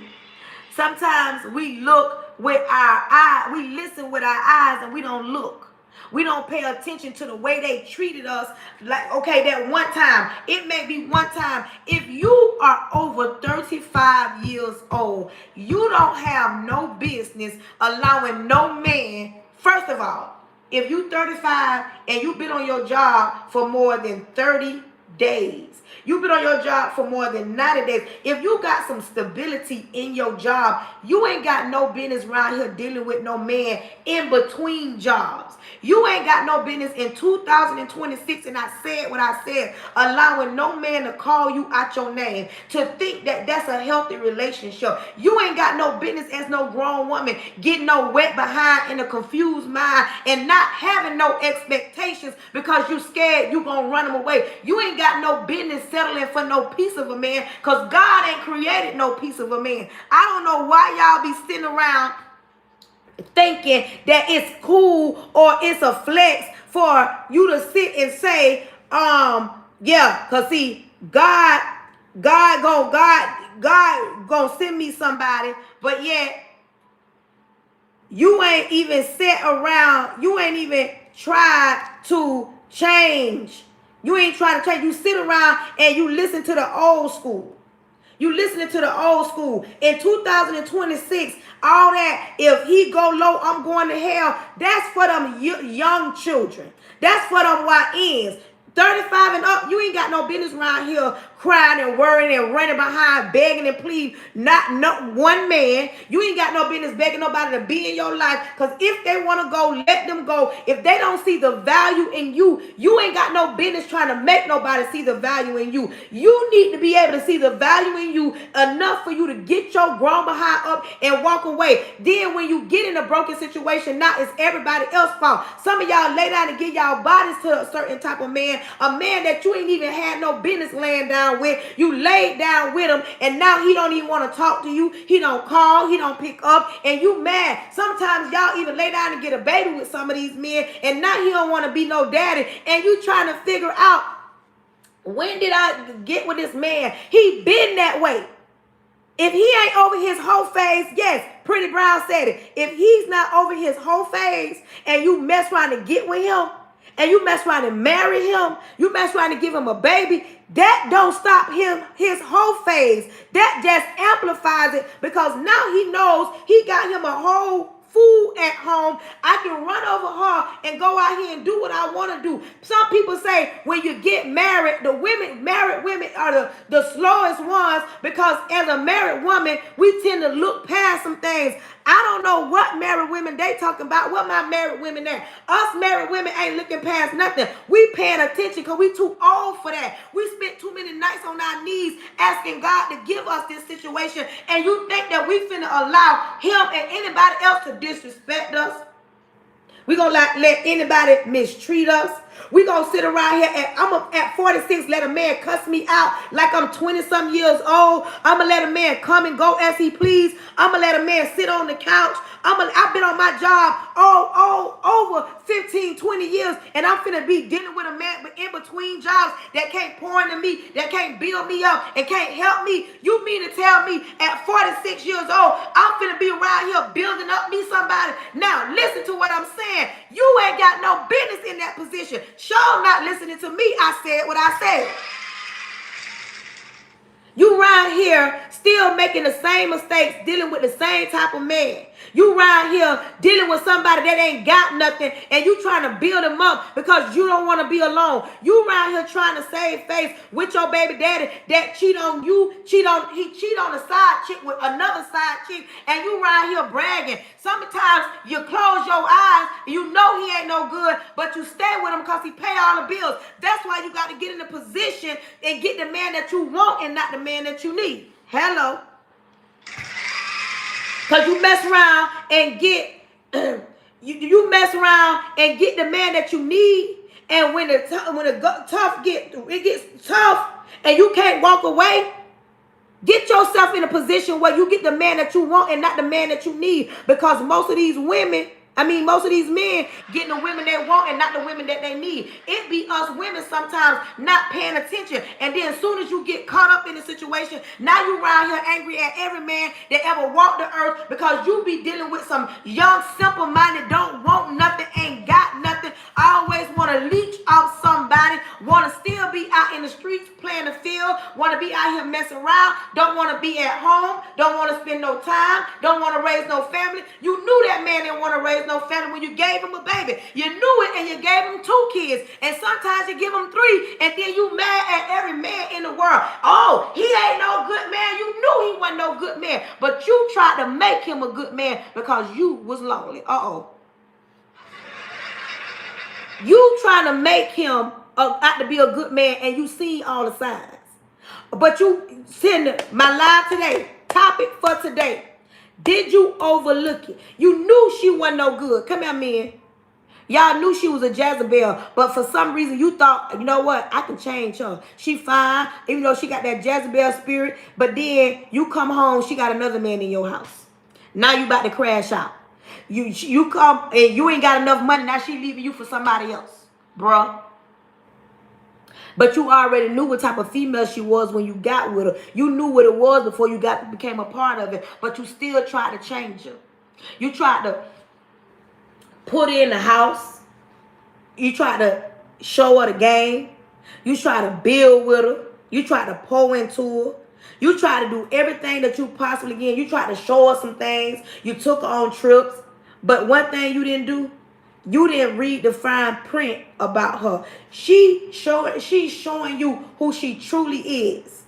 Speaker 1: Sometimes we look with our eyes. We listen with our eyes and we don't look. We don't pay attention to the way they treated us. Like, okay, that one time. It may be one time. If you are over 35 years old, you don't have no business allowing no man. First of all, if you 35 and you've been on your job for more than 30 days, you've been on your job for more than 90 days. If you got some stability in your job, you ain't got no business around here dealing with no man in between jobs. You ain't got no business in 2026, and I said what I said, allowing no man to call you out your name, to think that that's a healthy relationship. You ain't got no business as no grown woman getting no wet behind and a confused mind and not having no expectations because you scared you gonna run them away. You ain't got no business settling for no piece of a man, because God ain't created no piece of a man. I don't know why y'all be sitting around thinking that it's cool or it's a flex for you to sit and say, yeah, because see, God gonna send me somebody, but yet you ain't even sat around, you ain't even tried to change. You ain't trying to change. You sit around and you listen to the old school. You listening to the old school. In 2026, all that, if he go low, I'm going to hell. That's for them young children. That's for them YNs. 35 and up, you ain't got no business around here crying and worrying and running behind, begging and pleading. Not one man. You ain't got no business begging nobody to be in your life. Because if they want to go, let them go. If they don't see the value in you, you ain't got no business trying to make nobody see the value in you. You need to be able to see the value in you enough for you to get your grown behind up and walk away. Then when you get in a broken situation, now it's everybody else's fault. Some of y'all lay down and give y'all bodies to a certain type of man, a man that you ain't even had no business laying down with. You laid down with him, and now he don't even want to talk to you. He don't call, he don't pick up, and you mad. Sometimes y'all even lay down and get a baby with some of these men, and now he don't want to be no daddy, and you trying to figure out, when did I get with this man? He been that way. If he ain't over his whole phase, yes, Pretty Brown said it. If he's not over his whole phase and you mess around to get with him, and you mess around and marry him, you mess around to give him a baby, that don't stop him, his whole phase. That just amplifies it, because now he knows he got him a whole fool at home. I can run over her and go out here and do what I want to do. Some people say when you get married, married women are the slowest ones, because as a married woman, we tend to look past some things. I don't know what married women they talking about. What my married women there? Us married women ain't looking past nothing. We paying attention because we too old for that. We spent too many nights on our knees asking God to give us this situation. And you think that we finna allow him and anybody else to disrespect us? We gonna let anybody mistreat us? We gonna sit around here at 46, let a man cuss me out like I'm 20-some years old. I'm gonna let a man come and go as he please. I'm gonna let a man sit on the couch. I've been on my job all over 15, 20 years, and I'm finna be dealing with a man in between jobs that can't pour into me, that can't build me up, and can't help me. You mean to tell me at 46 years old, I'm finna be around here building up me somebody? Now, listen to what I'm saying. You ain't got no business in that position. Y'all not listening to me. I said what I said. You around here still making the same mistakes, dealing with the same type of man. You around here dealing with somebody that ain't got nothing, and you trying to build them up because you don't want to be alone. You around here trying to save face with your baby daddy that cheat on you, he cheat on a side chick with another side chick, and you around here bragging. Sometimes you close your eyes, and you know he ain't no good, but you stay with him because he pay all the bills. That's why you got to get in a position and get the man that you want and not the man that you need. Hello. Because you mess around and get you mess around and get the man that you need, and when it gets tough and you can't walk away, get yourself in a position where you get the man that you want and not the man that you need. Because most of these women, I mean, most of these men getting the women they want and not the women that they need. It be us women sometimes not paying attention. And then as soon as you get caught up in the situation, now you around here angry at every man that ever walked the earth because you be dealing with some young, simple-minded, don't want nothing, ain't got nothing, always want to leech off somebody, want to still be out in the streets playing the field, want to be out here messing around, don't want to be at home, don't want to spend no time, don't want to raise no family. You knew that man didn't want to raise no family when you gave him a baby. You knew it and you gave him 2 kids. And sometimes you give him 3 and then you mad at every man in the world. Oh, he ain't no good man. You knew he wasn't no good man. But you tried to make him a good man because you was lonely. You trying to make him out to be a good man and you see all the signs. But you send my live today, topic for today. Did you overlook it? You knew she wasn't no good. Come here, men. Y'all knew she was a Jezebel, but for some reason you thought, you know what, I can change her. She fine, even though she got that Jezebel spirit, but then you come home, she got another man in your house. Now you about to crash out. You come and you ain't got enough money, now she leaving you for somebody else, bruh. But you already knew what type of female she was when you got with her. You knew what it was before you became a part of it. But you still tried to change her. You tried to put her in the house. You tried to show her the game. You tried to build with her. You tried to pour into her. You tried to do everything that you possibly can. You tried to show her some things. You took her on trips. But one thing you didn't do, you didn't read the fine print about her. She's showing you who she truly is.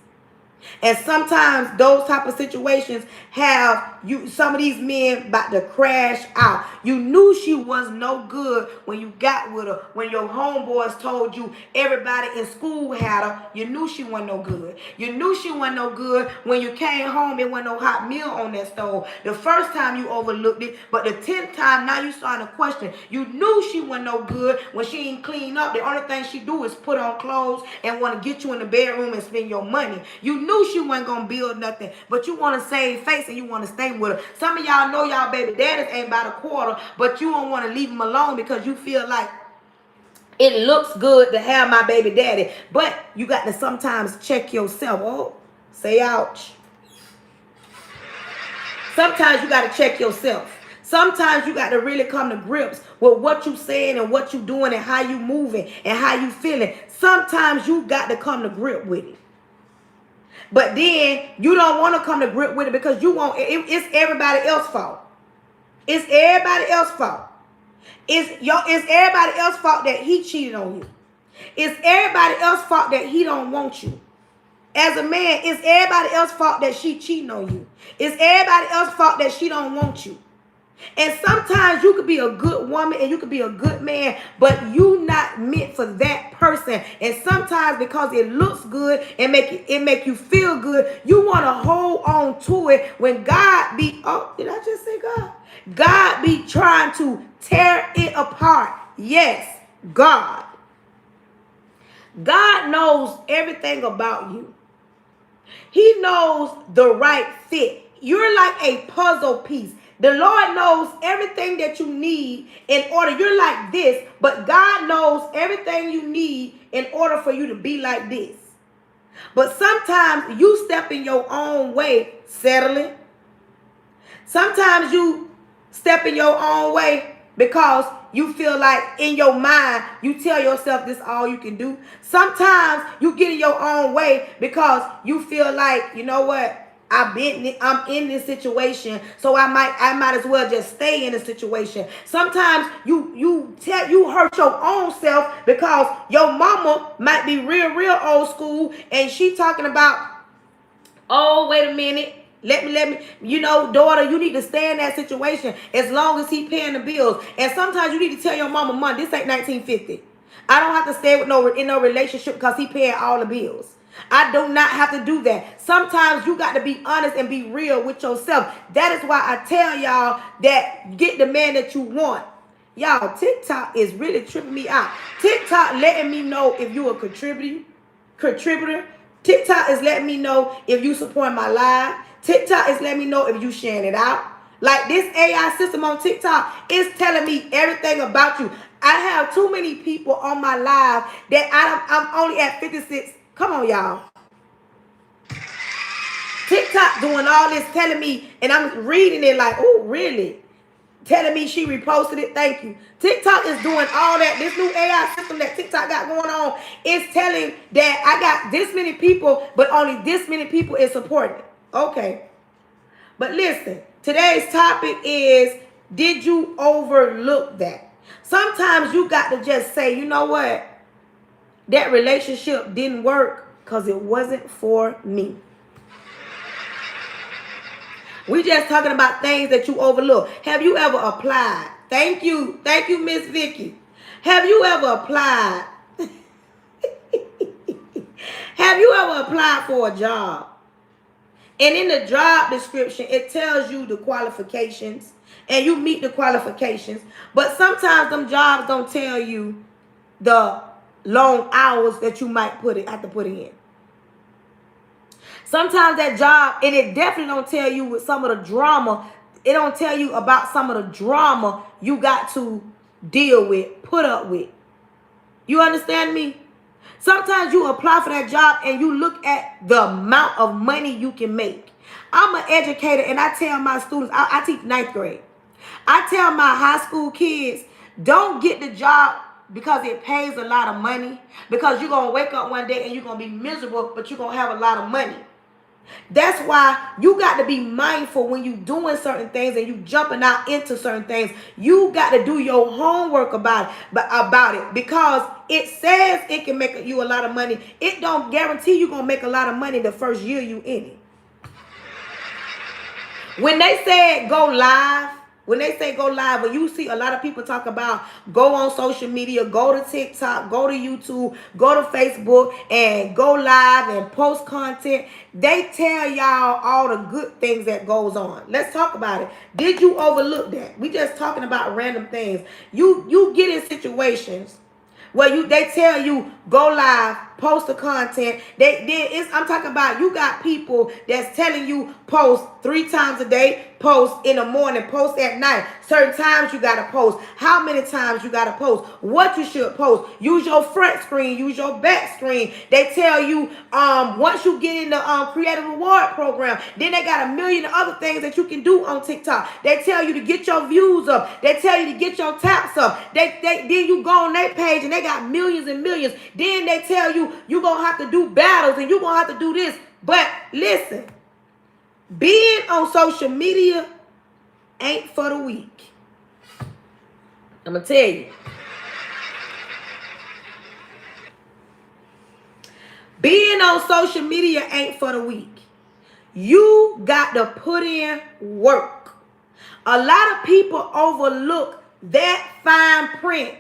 Speaker 1: And sometimes those type of situations have you, some of these men about to crash out. You knew she was no good when you got with her. When your homeboys told you everybody in school had her, you knew she wasn't no good. You knew she wasn't no good when you came home and wasn't no hot meal on that stove. The first time you overlooked it, but the 10th time now you starting to question. You knew she wasn't no good when she ain't clean up. The only thing she do is put on clothes and want to get you in the bedroom and spend your money. You knew she wasn't gonna build nothing, but you want to save face and you want to stay with her. Some of y'all know y'all baby daddies ain't about a quarter, but you don't want to leave them alone because you feel like it looks good to have my baby daddy. But you got to sometimes check yourself. Oh, say ouch. Sometimes you got to check yourself. Sometimes you got to really come to grips with what you saying and what you doing and how you moving and how you feeling. Sometimes you got to come to grip with it. But then you don't want to come to grip with it because you want it's everybody else's fault. It's everybody else's fault. It's everybody else's fault that he cheated on you. It's everybody else's fault that he don't want you. As a man, it's everybody else's fault that she cheating on you. It's everybody else's fault that she don't want you. And sometimes you could be a good woman and you could be a good man, but you not meant for that person. And sometimes because it looks good and make you feel good, you want to hold on to it when God be, oh, did I just say God? God be trying to tear it apart. Yes, God. God knows everything about you. He knows the right fit. You're like a puzzle piece. The Lord knows everything that you need in order. You're like this, but God knows everything you need in order for you to be like this. But sometimes you step in your own way, settling. Sometimes you step in your own way because you feel like in your mind, you tell yourself this is all you can do. Sometimes you get in your own way because you feel like, you know what? I'm in this situation, so I might as well just stay in the situation. Sometimes you hurt your own self because your mama might be real old school and she talking about, oh, wait a minute. Let me, you know, daughter, you need to stay in that situation as long as he paying the bills. And sometimes you need to tell your mama, Mom, this ain't 1950. I don't have to stay in no relationship because he paying all the bills. I do not have to do that. Sometimes you got to be honest and be real with yourself. That is why I tell y'all that get the man that you want. Y'all, TikTok is really tripping me out. TikTok letting me know if you a contributor. TikTok is letting me know if you support my live. TikTok is letting me know if you sharing it out. Like this AI system on TikTok is telling me everything about you. I have too many people on my live that I'm only at 56. Come on, y'all. TikTok doing all this, telling me, and I'm reading it like, oh, really? Telling me she reposted it. Thank you. TikTok is doing all that. This new AI system that TikTok got going on is telling that I got this many people, but only this many people is supporting it. Okay. But listen, today's topic is, did you overlook that? Sometimes you got to just say, you know what? That relationship didn't work because it wasn't for me. We just talking about things that you overlook. Have you ever applied? Thank you, Miss Vicky. Have you ever applied? Have you ever applied for a job? And in the job description, it tells you the qualifications, and you meet the qualifications. But sometimes them jobs don't tell you the long hours that you might have to put in. Sometimes that job, and it definitely don't tell you with some of the drama. It don't tell you about some of the drama you got to deal with, put up with. You understand me? Sometimes you apply for that job and you look at the amount of money you can make. I'm an educator, and I tell my students, I teach 9th grade. I tell my high school kids, don't get the job because it pays a lot of money, because you're going to wake up one day and you're going to be miserable, but you're going to have a lot of money. That's why you got to be mindful when you doing certain things and you jumping out into certain things. You got to do your homework about it, because it says it can make you a lot of money. It don't guarantee you're going to make a lot of money the first year you in it. When they say go live, when you see a lot of people talk about go on social media, go to TikTok, go to YouTube, go to Facebook, and go live and post content, they tell y'all all the good things that goes on. Let's talk about it. Did you overlook that? We just talking about random things. You get in situations where they tell you go live, post the content. I'm talking about, you got people that's telling you post 3 times a day, post in the morning, post at night. Certain times you gotta post. How many times you gotta post? What you should post. Use your front screen, use your back screen. They tell you once you get in the creative reward program, then they got a million other things that you can do on TikTok. They tell you to get your views up. They tell you to get your taps up. Then you go on their page and they got millions and millions. Then they tell you you're going to have to do battles and you're going to have to do this. But listen, being on social media ain't for the weak. I'm going to tell you. Being on social media ain't for the weak. You got to put in work. A lot of people overlook that fine print.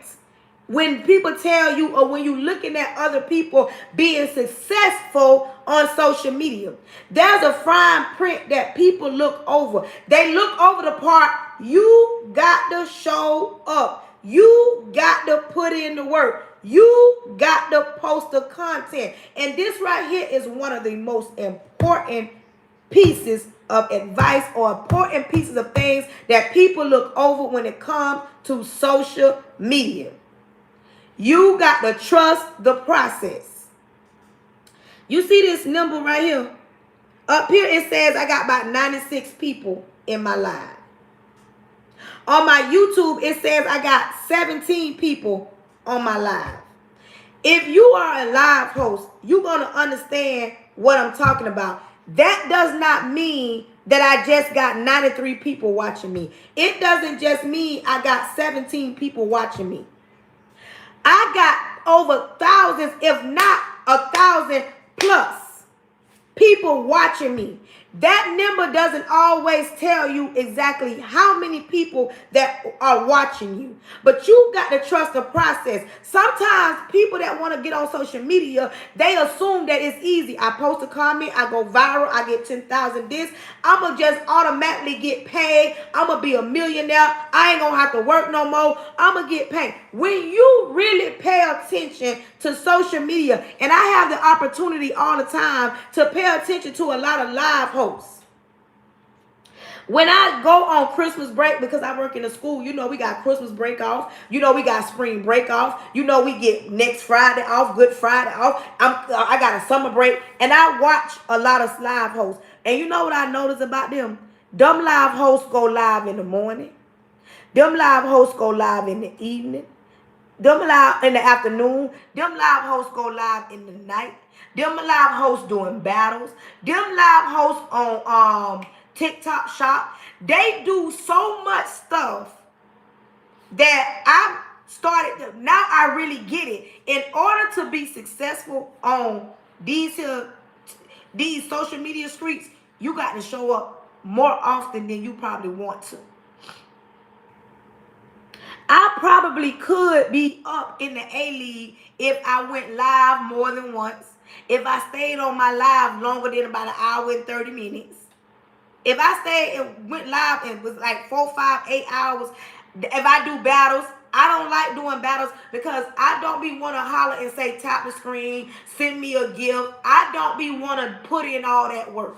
Speaker 1: When people tell you, or when you're looking at other people being successful on social media, there's a fine print that people look over. They look over the part. You got to show up. You got to put in the work. You got to post the content. And this right here is one of the most important pieces of advice, or important pieces of things that people look over when it comes to social media. You got to trust the process. You see this number right here? Up here it says I got about 96 people in my live. On my YouTube it says I got 17 people on my live. If you are a live host, you're going to understand what I'm talking about. That does not mean that I just got 93 people watching me. It doesn't just mean I got 17 people watching me. I got over thousands, if not 1,000 plus people watching me. That number doesn't always tell you exactly how many people that are watching you. But you got to trust the process. Sometimes people that want to get on social media, they assume that it's easy. I post a comment, I go viral, I get 10,000 this. I'm going to just automatically get paid. I'm going to be a millionaire. I ain't going to have to work no more. I'm going to get paid. When you really pay attention to social media, and I have the opportunity all the time to pay attention to a lot of live hosts. When I go on Christmas break, because I work in a school, we got Christmas break off. We got spring break off. We get next Friday off, Good Friday off. I got a summer break, and I watch a lot of live hosts. And you know what I notice about them? Them live hosts go live in the morning. Them live hosts go live in the evening. Them live in the afternoon. Them live hosts go live in the night. Them live hosts doing battles. Them live hosts on TikTok shop. They do so much stuff that I started to, now I really get it. In order to be successful on these social media streets, you got to show up more often than you probably want to. I probably could be up in the A-League if I went live more than once. If I stayed on my live longer than about an hour and 30 minutes. If I stayed and went live and was like 4, 5, 8 hours. If I do battles, I don't like doing battles because I don't be want to holler and say tap the screen, send me a gift. I don't be want to put in all that work.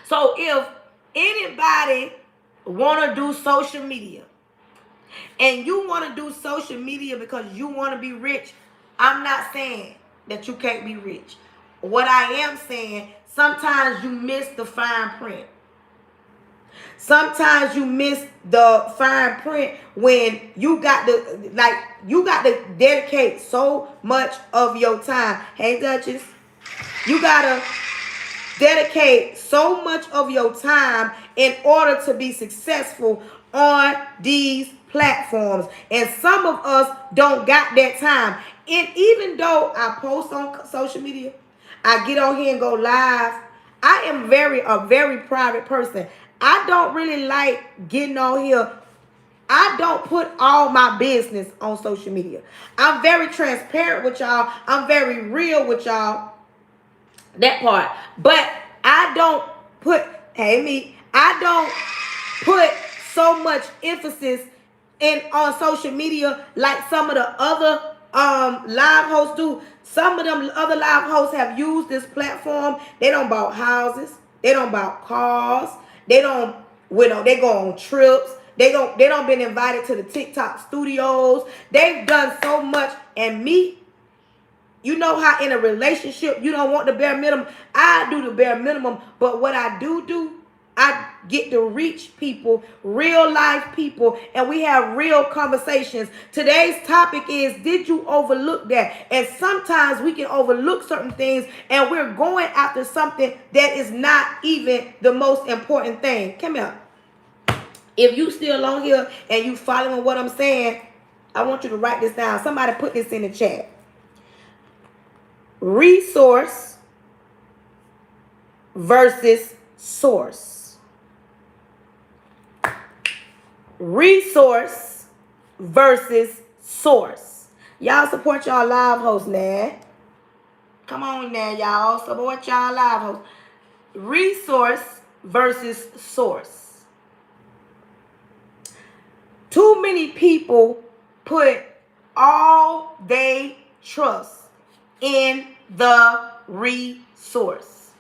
Speaker 1: So if anybody want to do social media and you want to do social media because you want to be rich, I'm not saying that you can't be rich. What I am saying, sometimes you miss the fine print. Sometimes you miss the fine print when you got to dedicate so much of your time. Hey, Duchess, you got to dedicate so much of your time in order to be successful on these platforms. And some of us don't got that time. And even though I post on social media, I get on here and go live, I am a very private person. I don't really like getting on here. I don't put all my business on social media. I'm very transparent with y'all. I'm very real with y'all. That part. But I don't put, I don't put so much emphasis on social media like some of the other live hosts do. Some of them other live hosts have used this platform. They don't buy houses. They don't buy cars. They don't, they go on trips. They don't been invited to the TikTok studios. They've done so much. And me, you know how in a relationship you don't want the bare minimum. I do the bare minimum, but what I do, I get to reach people, real life people, and we have real conversations. Today's topic is, did you overlook that? And sometimes we can overlook certain things and we're going after something that is not even the most important thing. Come here. If you still on here and you following what I'm saying, I want you to write this down. Somebody put this in the chat. Resource versus source. Resource versus source. Y'all support y'all live hosts now. Come on now, y'all. Support y'all live hosts. Resource versus source. Too many people put all they trust in the resource.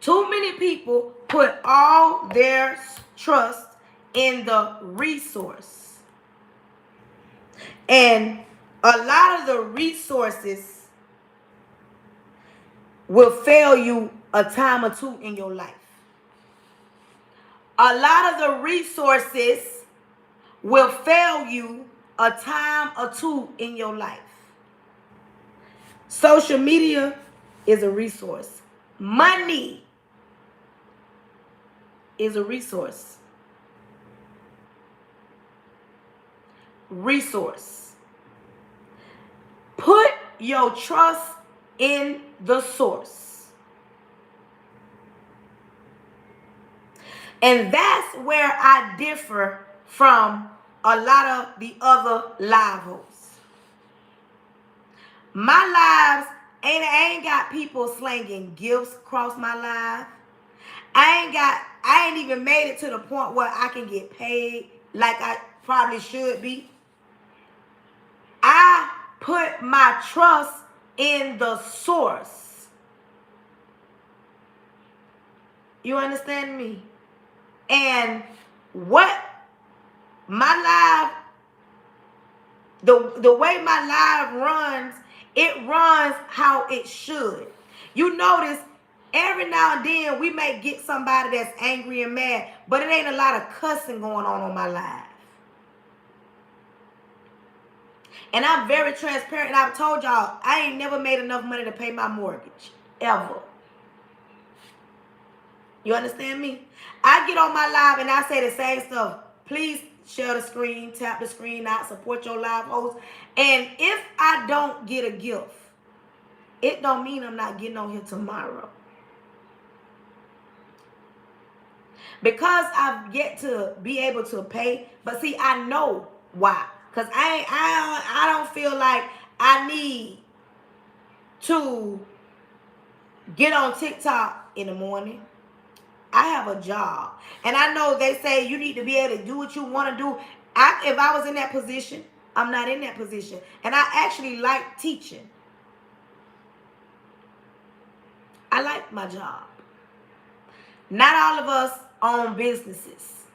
Speaker 1: Too many people put all their trust in the resource. And a lot of the resources will fail you a time or two in your life. A lot of the resources will fail you a time or two in your life. Social media is a resource. Money is a resource. Resource. Put your trust in the source. And that's where I differ from a lot of the other live hosts. My lives, I ain't got people slanging gifts across my life. I ain't even made it to the point where I can get paid like I probably should be. I put my trust in the source. You understand me? And what my live, the way my live runs, it runs how it should. You notice every now and then we may get somebody that's angry and mad, but it ain't a lot of cussing going on my live. And I'm very transparent. And I've told y'all, I ain't never made enough money to pay my mortgage. Ever. You understand me? I get on my live and I say the same stuff. Please share the screen, tap the screen out, support your live host. And if I don't get a gift, it don't mean I'm not getting on here tomorrow. Because I've yet to be able to pay. But see, I know why. Because I don't feel like I need to get on TikTok in the morning. I have a job. And I know they say you need to be able to do what you want to do. If I was in that position, I'm not in that position. And I actually like teaching. I like my job. Not all of us own businesses.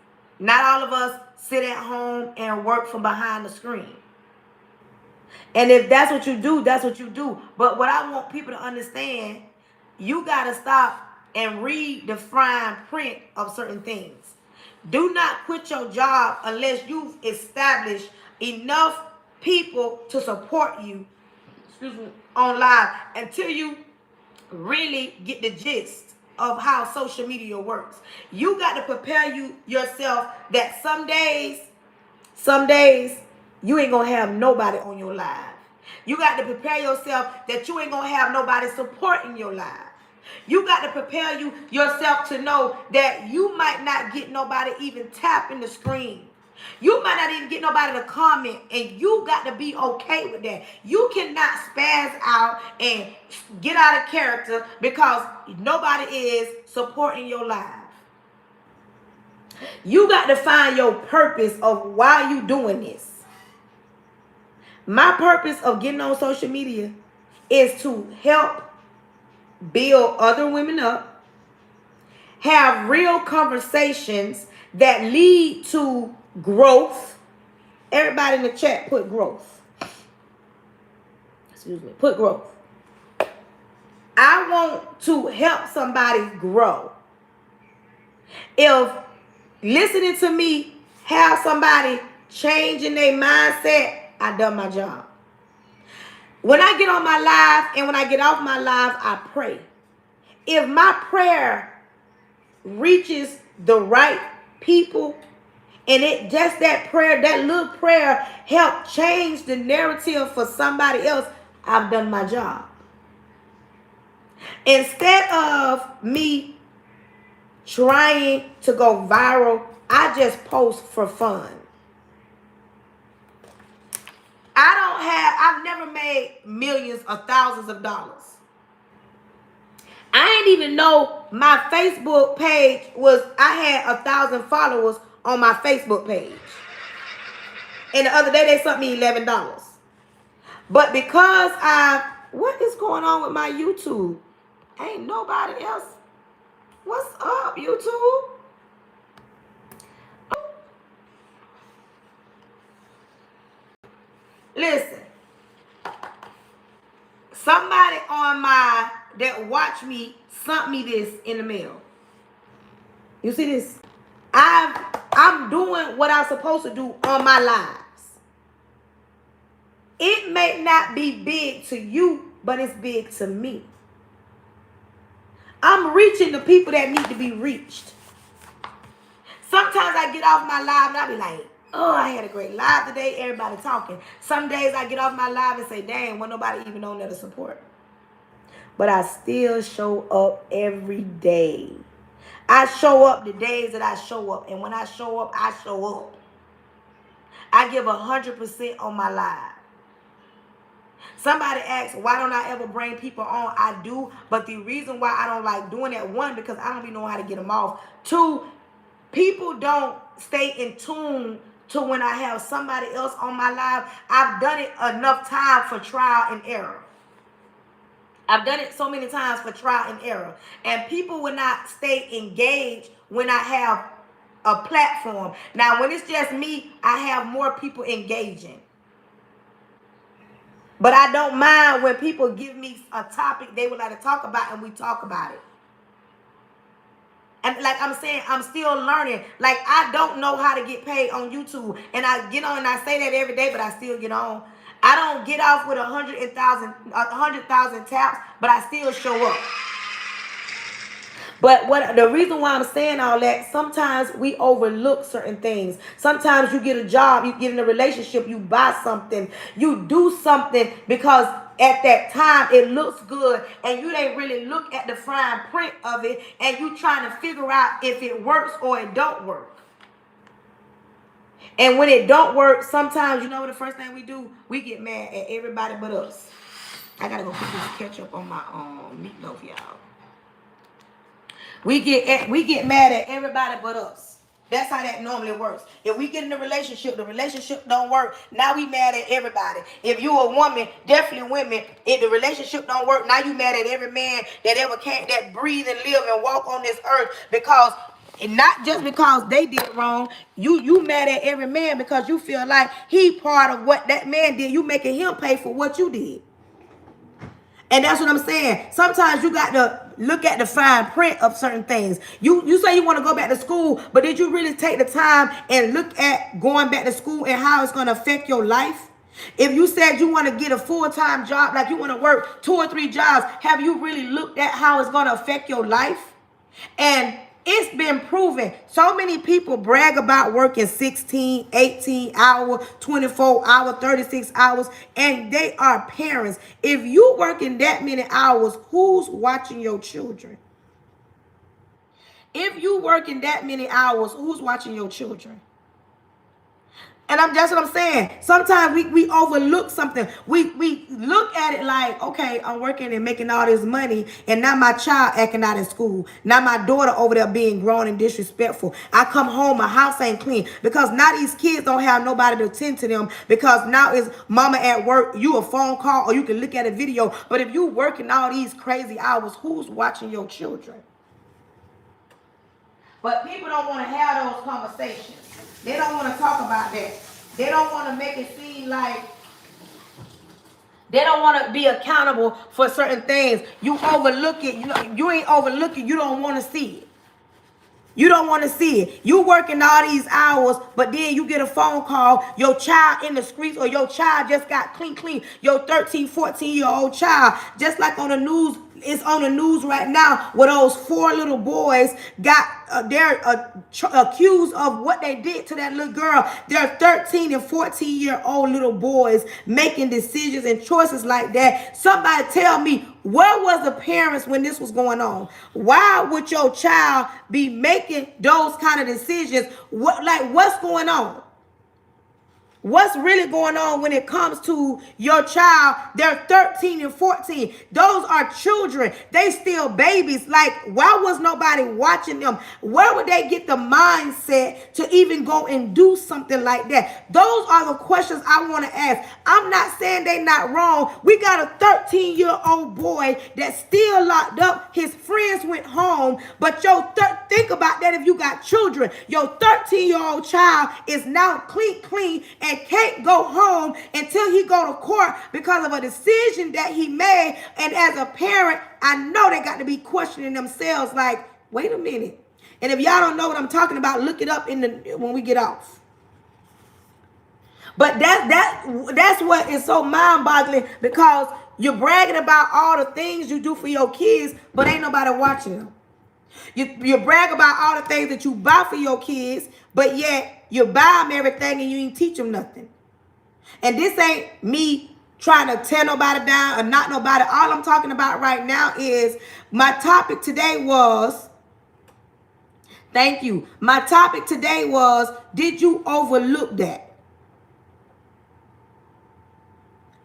Speaker 1: Not all of us sit at home and work from behind the screen. And if that's what you do, that's what you do. But what I want people to understand, you got to stop and read the fine print of certain things. Do not quit your job unless you've established enough people to support you, on live, until you really get the gist of how social media works. You got to prepare yourself that some days you ain't gonna have nobody on your live. You got to prepare yourself that you ain't gonna have nobody supporting your live. You got to prepare yourself to know that you might not get nobody even tapping the screen. You might not even get nobody to comment, and you got to be okay with that. You cannot spaz out and get out of character because nobody is supporting your live. You got to find your purpose of why you doing this. My purpose of getting on social media is to help build other women up, have real conversations that lead to growth. Everybody in the chat put growth. Excuse me, put growth. I want to help somebody grow. If listening to me have somebody changing their mindset, I done my job. When I get on my live and when I get off my live, I pray. If my prayer reaches the right people, and it just that prayer, that little prayer help change the narrative for somebody else, I've done my job. Instead of me trying to go viral, I just post for fun. I've never made millions or thousands of dollars. I didn't even know my Facebook page I had 1,000 followers on my Facebook page. And the other day they sent me $11. But because what is going on with my YouTube? Ain't nobody else. What's up, YouTube? Listen. Somebody that watched me sent me this in the mail. You see this? I'm doing what I'm supposed to do on my lives. It may not be big to you, but it's big to me. I'm reaching the people that need to be reached. Sometimes I get off my live and I be like, oh, I had a great live today. Everybody talking. Some days I get off my live and say, dang, wasn't nobody even on there to support. But I still show up every day. I show up the days that I show up. And when I show up, I show up. I give 100% on my live. Somebody asks, why don't I ever bring people on? I do. But the reason why I don't like doing that, one, because I don't even know how to get them off. Two, people don't stay in tune to when I have somebody else on my live. I've done it enough time for trial and error. I've done it so many times for trial and error. And people will not stay engaged when I have a platform. Now, when it's just me, I have more people engaging. But I don't mind when people give me a topic they would like to talk about and we talk about it. And like I'm saying, I'm still learning. Like, I don't know how to get paid on YouTube. And I get on and I say that every day, but I still get on. I don't get off with 100,000 taps, but I still show up. But what the reason why I'm saying all that, sometimes we overlook certain things. Sometimes you get a job, you get in a relationship, you buy something, you do something because at that time it looks good, and you ain't really look at the fine print of it, and you trying to figure out if it works or it don't work. And when it don't work, sometimes you know what the first thing we do? We get mad at everybody but us. I gotta go put this ketchup on my meatloaf, y'all. We get mad at everybody but us. That's how that normally works. If we get in a relationship, the relationship don't work. Now we mad at everybody. If you a woman, definitely women, if the relationship don't work, now you mad at every man that ever came, that breathe and live and walk on this earth, because not just because they did wrong. You mad at every man because you feel like he part of what that man did. You making him pay for what you did. And that's what I'm saying. Sometimes you got to look at the fine print of certain things. You say you want to go back to school, but did you really take the time and look at going back to school and how it's going to affect your life? If you said you want to get a full-time job, like you want to work 2 or 3 jobs, have you really looked at how it's going to affect your life? And it's been proven. So many people brag about working 16, 18 hour, 24 hour, 36 hours, and they are parents. If you working that many hours, who's watching your children? If you working that many hours, who's watching your children? And that's what I'm saying. Sometimes we overlook something. We look at it like, okay, I'm working and making all this money, and now my child acting out in school. Now my daughter over there being grown and disrespectful. I come home, my house ain't clean, because now these kids don't have nobody to attend to them, because now is mama at work, you a phone call, or you can look at a video. But if you working all these crazy hours, who's watching your children? But people don't want to have those conversations. They don't want to talk about that. They don't want to make it seem like they don't want to be accountable for certain things. You overlook it. You know, you ain't overlooking. You don't want to see it. You don't want to see it. You working all these hours, but then you get a phone call, your child in the streets, or your child just got clean. Your 13, 14-year-old child, just like on the news, it's on the news right now, where those 4 little boys got, they're accused of what they did to that little girl. They're 13 and 14-year-old little boys making decisions and choices like that. Somebody tell me, where was the parents when this was going on? Why would your child be making those kind of decisions? What's going on? What's really going on when it comes to your child? They're 13 and 14. Those are children. They still babies. Like, why was nobody watching them? Where would they get the mindset to even go and do something like that? Those are the questions I want to ask. I'm not saying they're not wrong. We got a 13-year-old boy that's still locked up. His friends went home. But think about that if you got children. Your 13-year-old child is now clean and can't go home until he go to court because of a decision that he made. And as a parent, I know they got to be questioning themselves like, wait a minute. And if y'all don't know what I'm talking about, look it up when we get off. But that's what is so mind-boggling, because you're bragging about all the things you do for your kids, but ain't nobody watching them. You brag about all the things that you buy for your kids, but yet you buy them everything and you ain't teach them nothing. And this ain't me trying to tear nobody down or knock nobody. All I'm talking about right now is my topic today was, thank you. My topic today was, did you overlook that?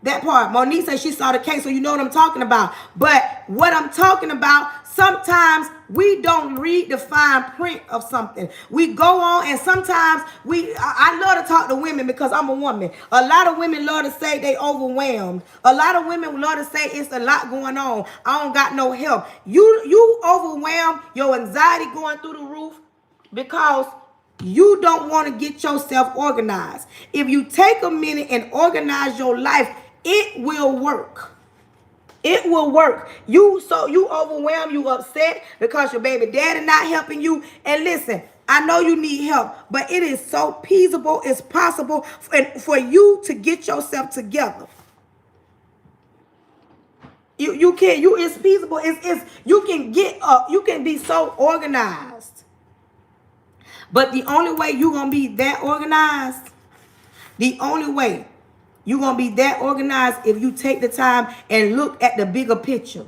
Speaker 1: That part. Monique said she saw the cake, so you know what I'm talking about. But what I'm talking about, sometimes we don't read the fine print of something. We go on, and sometimes I love to talk to women because I'm a woman. A lot of women love to say they overwhelmed. A lot of women love to say it's a lot going on. I don't got no help. You overwhelmed, your anxiety going through the roof because you don't want to get yourself organized. If you take a minute and organize your life, it will work. It will work. You overwhelmed, you upset because your baby daddy not helping you. And listen, I know you need help, but it is so feasible, it's possible for you to get yourself together. It's feasible. You can get up. You can be so organized. But the only way you're going to be that organized, if you take the time and look at the bigger picture.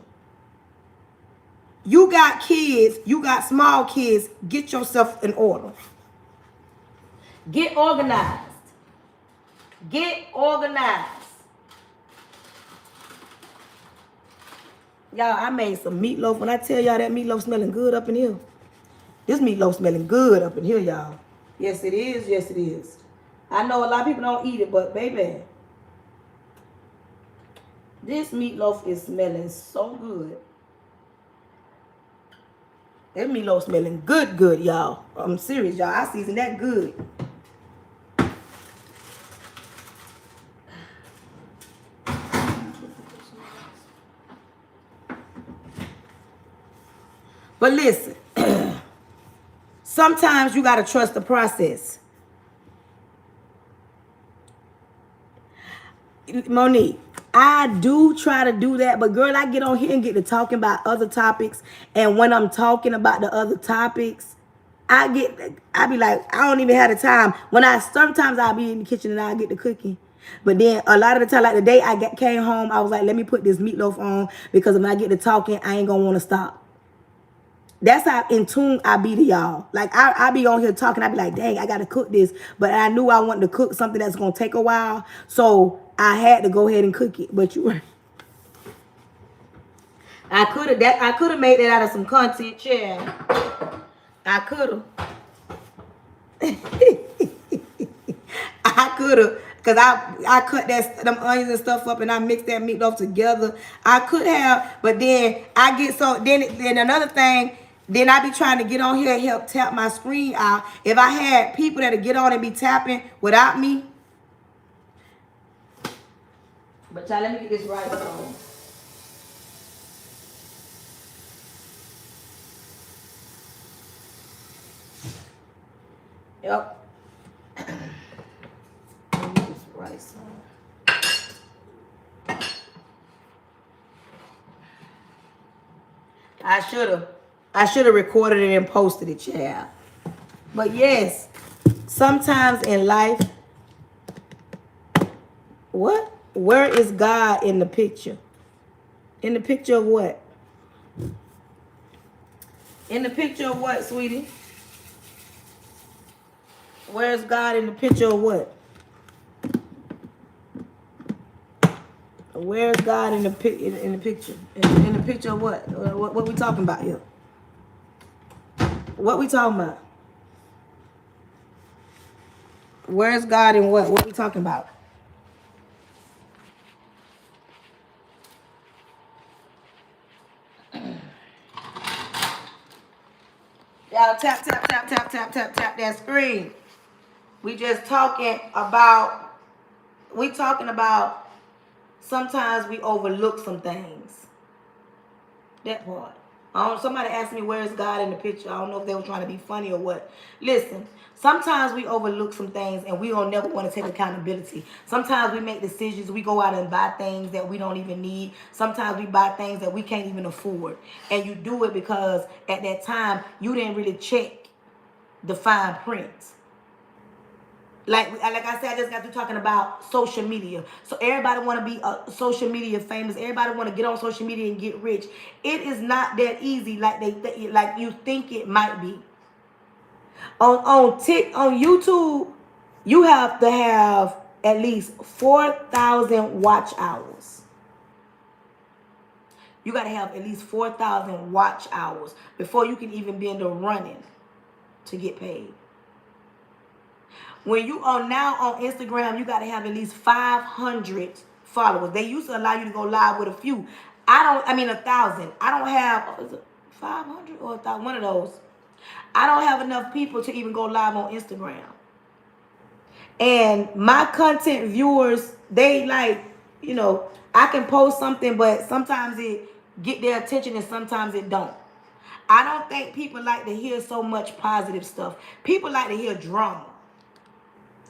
Speaker 1: You got kids, you got small kids, get yourself in order. Get organized. Get organized. Y'all, I made some meatloaf. When I tell y'all that meatloaf smelling good up in here. This meatloaf smelling good up in here, y'all. Yes, it is. Yes, it is. I know a lot of people don't eat it, but baby, this meatloaf is smelling so good. That meatloaf smelling good, y'all. I'm serious, y'all. I season that good. But listen, sometimes you got to trust the process. Monique, I do try to do that, but girl, I get on here and get to talking about other topics. And when I'm talking about the other topics, I be like, I don't even have the time. Sometimes I'll be in the kitchen and I'll get to cooking. But then a lot of the time, like the day came home, I was like, let me put this meatloaf on because when I get to talking, I ain't gonna want to stop. That's how in tune I be to y'all. Like I be on here talking, I be like, dang, I gotta cook this. But I knew I wanted to cook something that's gonna take a while. So I had to go ahead and cook it. But I could have made that out of some content, child. I could have. I could have. Because I cut them onions and stuff up and I mixed that meatloaf together. I could have, but then I get then another thing, then I be trying to get on here and help tap my screen out. If I had people that'd get on and be tapping without me. But y'all, let me get this right on. Yep. Rice on. I should have recorded it and posted it, child. But yes, sometimes in life, where is God in the picture? In the picture of what? In the picture of what, sweetie? Where's God in the picture of what? Where's God in the picture? In the picture of what? What we talking about here? What we talking about? Where's God in what? What we talking about? Y'all tap that screen. We talking about sometimes we overlook some things. That part. Somebody asked me where's God in the picture. I don't know if they were trying to be funny or what. Listen, sometimes we overlook some things and we don't never want to take accountability. Sometimes we make decisions. We go out and buy things that we don't even need. Sometimes we buy things that we can't even afford. And you do it because at that time you didn't really check the fine print. Like I said, I just got through talking about social media. So everybody want to be social media famous. Everybody want to get on social media and get rich. It is not that easy like like you think it might be. On YouTube, you have to have at least 4,000 watch hours. You got to have at least 4,000 watch hours before you can even be in the running to get paid. When you are now on Instagram, you got to have at least 500 followers. They used to allow you to go live with a few. 1,000. I don't have, is it 500 or 1,000? One of those. I don't have enough people to even go live on Instagram. And my content viewers, they like, I can post something, but sometimes it get their attention and sometimes it don't. I don't think people like to hear so much positive stuff. People like to hear drama.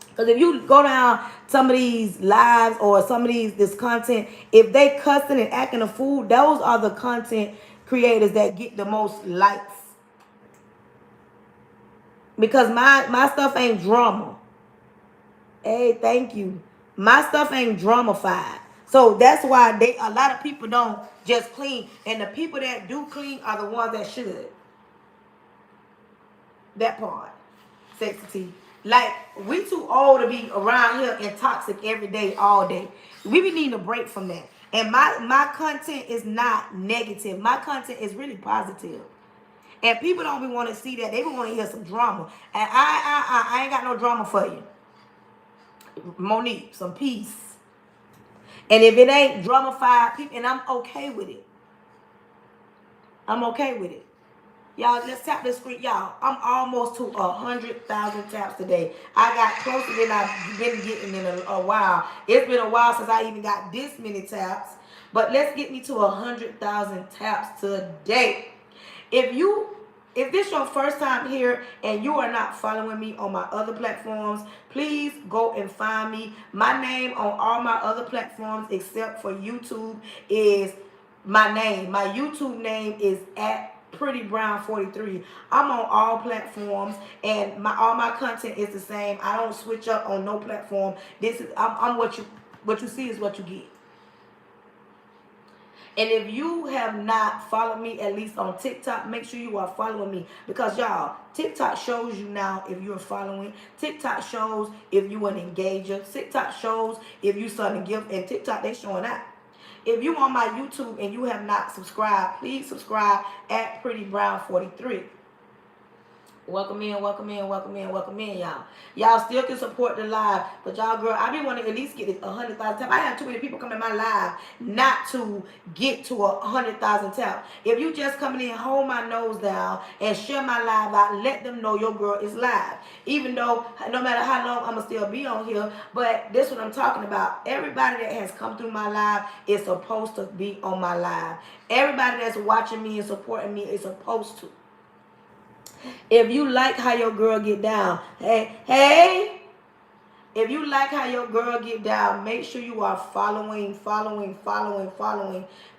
Speaker 1: Because if you go down some of these lives or some of this content, if they cussing and acting a fool, those are the content creators that get the most likes. Because my stuff ain't drama. Hey, thank you. My stuff ain't drama-fied. So that's why a lot of people don't just clean. And the people that do clean are the ones that should. That part. Sexy T. Like, we too old to be around here and toxic every day, all day. We be needing a break from that. And my content is not negative. My content is really positive. And people don't be want to see that. They be want to hear some drama. And I ain't got no drama for you. Monique, some peace. And if it ain't drama-fied, people, and I'm okay with it. I'm okay with it. Y'all, let's tap the screen. Y'all, I'm almost to 100,000 taps today. I got closer than I've been getting in a while. It's been a while since I even got this many taps. But let's get me to 100,000 taps today. If this your first time here and you are not following me on my other platforms, please go and find me. My name on all my other platforms except for YouTube is my name. My YouTube name is @PrettyBrown43. I'm on all platforms and all my content is the same. I don't switch up on no platform. I'm what you see is what you get. And if you have not followed me, at least on TikTok, make sure you are following me. Because, y'all, TikTok shows you now if you're following. TikTok shows if you an engager. TikTok shows if you starting to give. And TikTok, they showing out. If you on my YouTube and you have not subscribed, please subscribe @PrettyBrown43. Welcome in, welcome in, welcome in, welcome in, y'all. Y'all still can support the live, but y'all, girl, I be wanting to at least get 100,000 taps. I have too many people come in my live not to get to 100,000 taps. If you just coming in, hold my nose down and share my live out. Let them know your girl is live. Even though, no matter how long I'm going to still be on here, but this is what I'm talking about. Everybody that has come through my live is supposed to be on my live. Everybody that's watching me and supporting me is supposed to. If you like how your girl get down, hey, if you like how your girl get down, make sure you are following.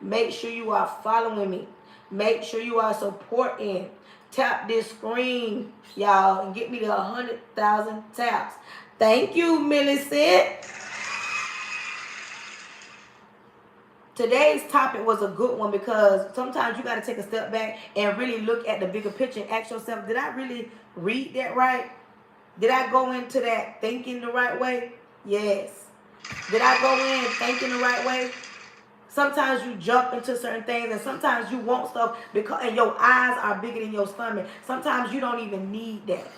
Speaker 1: Make sure you are following me. Make sure you are supporting. Tap this screen, y'all, and get me to 100,000 taps. Thank you, Millicent. Today's topic was a good one because sometimes you got to take a step back and really look at the bigger picture and ask yourself, did I really read that right? Did I go into that thinking the right way? Yes. Did I go in thinking the right way? Sometimes you jump into certain things and sometimes you want stuff and your eyes are bigger than your stomach. Sometimes you don't even need that.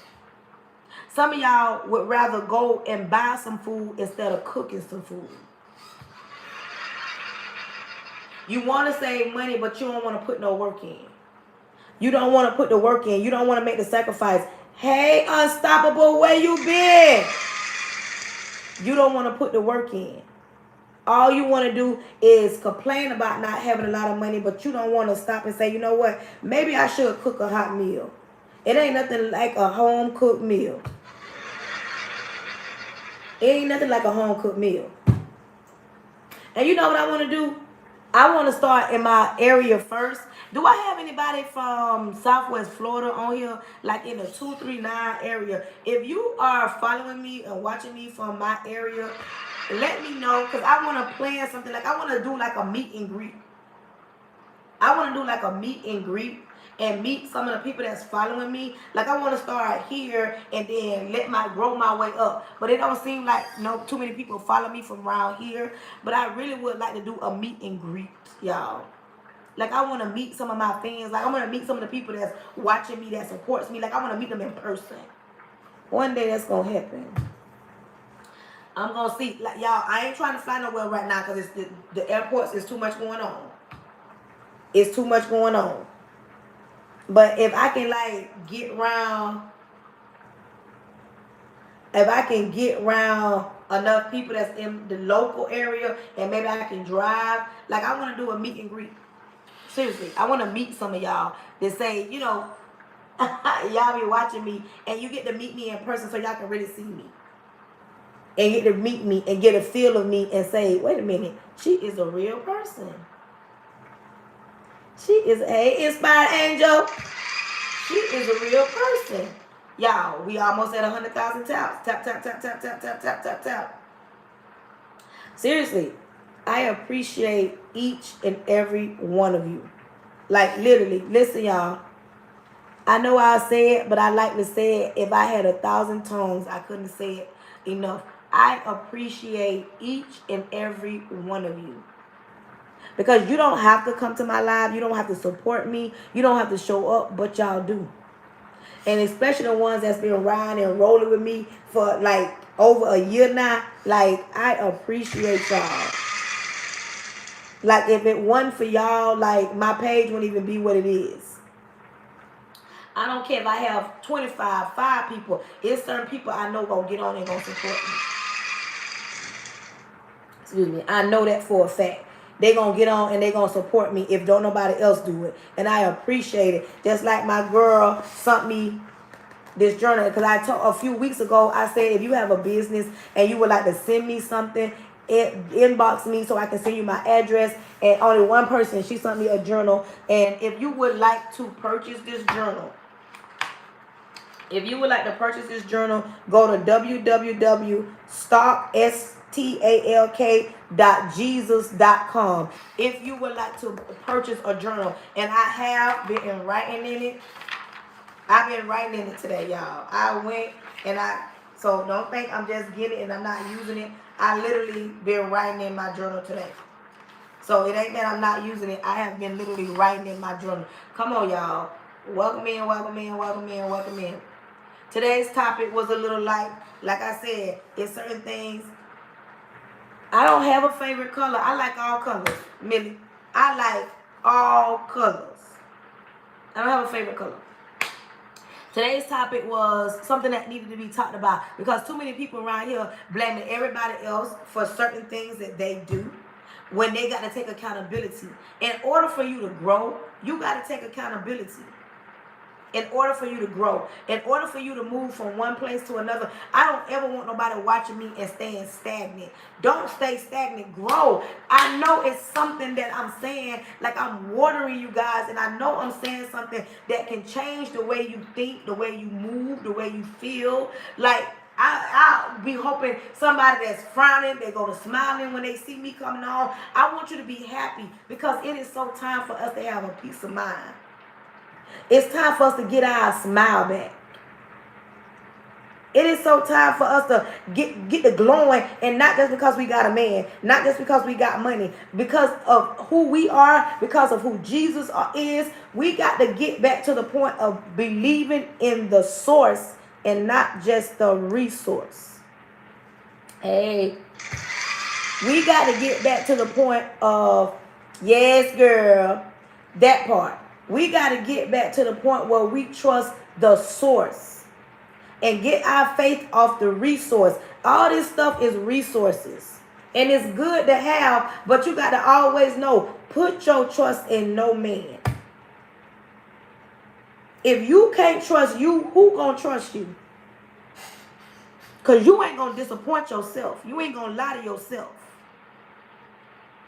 Speaker 1: Some of y'all would rather go and buy some food instead of cooking some food. You want to save money, but you don't want to put no work in. You don't want to put the work in. You don't want to make the sacrifice. Hey, Unstoppable, where you been? You don't want to put the work in. All you want to do is complain about not having a lot of money, but you don't want to stop and say, you know what? Maybe I should cook a hot meal. It ain't nothing like a home-cooked meal. It ain't nothing like a home-cooked meal. And you know what I want to do? I want to start in my area first. Do I have anybody from Southwest Florida on here, like in the 239 area? If you are following me and watching me from my area, let me know, because I want to plan something. Like, I want to do like a meet and greet. I want to do like a meet and greet. and meet some of the people that's following me. Like I want to start here and then grow my way up. But it don't seem like too many people follow me from around here. But I really would like to do a meet and greet, y'all. Like I want to meet some of my fans. Like I want to meet some of the people that's watching me, that supports me. Like I want to meet them in person. One day that's gonna happen. I'm gonna see. Like y'all, I ain't trying to fly nowhere right now because the airports is too much going on. It's too much going on. But if I can like get around enough people that's in the local area and maybe I can drive, like I want to do a meet and greet. Seriously, I want to meet some of y'all that say, y'all be watching me and you get to meet me in person so y'all can really see me. And get to meet me and get a feel of me and say, wait a minute, she is a real person. She is a inspired angel. She is a real person. Y'all, we almost at 100,000 taps. Tap, tap, tap, tap, tap, tap, tap, tap, tap. Seriously, I appreciate each and every one of you. Like literally, listen y'all. I know I'll say it, but I like to say it. If I had 1,000 tongues, I couldn't say it enough. I appreciate each and every one of you. Because you don't have to come to my live. You don't have to support me. You don't have to show up, but y'all do. And especially the ones that's been riding and rolling with me for like over a year now. Like, I appreciate y'all. Like, if it wasn't for y'all, like, my page wouldn't even be what it is. I don't care if I have 5 people. It's certain people I know gonna get on and gonna support me. Excuse me. I know that for a fact. They gonna get on and they gonna support me if don't nobody else do it. And I appreciate it. Just like my girl sent me this journal. Because I told a few weeks ago, I said if you have a business and you would like to send me something, inbox me so I can send you my address. And only one person, she sent me a journal. And if you would like to purchase this journal, go to www.stalk.jesus.com if you would like to purchase a journal. And I have been writing in it. I've been writing in it today, y'all. So don't think I'm just getting it and I'm not using it. I literally been writing in my journal today. So it ain't that I'm not using it. I have been literally writing in my journal. Come on, y'all. Welcome in, welcome in, welcome in, welcome in. Today's topic was a little light. Like I said, it's certain things. I don't have a favorite color. I like all colors, Millie. I like all colors. I don't have a favorite color. Today's topic was something that needed to be talked about because too many people around here blaming everybody else for certain things that they do when they got to take accountability. In order for you to grow, you got to take accountability. In order for you to grow, in order for you to move from one place to another, I don't ever want nobody watching me and staying stagnant. Don't stay stagnant. Grow. I know it's something that I'm saying, like I'm watering you guys, and I know I'm saying something that can change the way you think, the way you move, the way you feel. Like, I'll be hoping somebody that's frowning, they go to smiling when they see me coming on. I want you to be happy because it is so time for us to have a peace of mind. It's time for us to get our smile back. It is so time for us to get the glowing, and not just because we got a man, not just because we got money, because of who we are, because of who Jesus is. We got to get back to the point of believing in the source and not just the resource. Hey, we got to get back to the point of, yes, girl, that part. We got to get back to the point where we trust the source and get our faith off the resource. All this stuff is resources. And it's good to have, but you got to always know, put your trust in no man. If you can't trust you, who gonna trust you? Because you ain't gonna disappoint yourself. You ain't gonna lie to yourself.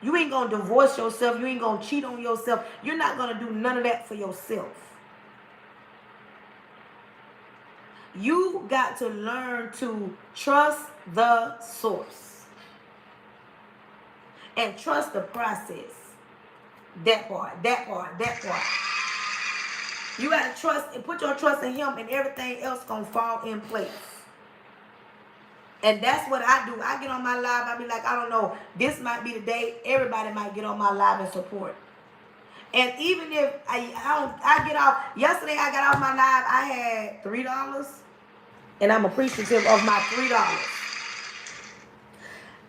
Speaker 1: You ain't going to divorce yourself. You ain't going to cheat on yourself. You're not going to do none of that for yourself. You got to learn to trust the source. And trust the process. That part. You got to trust and put your trust in him, and everything else going to fall in place. And that's what I do. I get on my live. I be like, I don't know. This might be the day. Everybody might get on my live and support. And even if I get off. Yesterday I got off my live. I had $3. And I'm appreciative of my $3.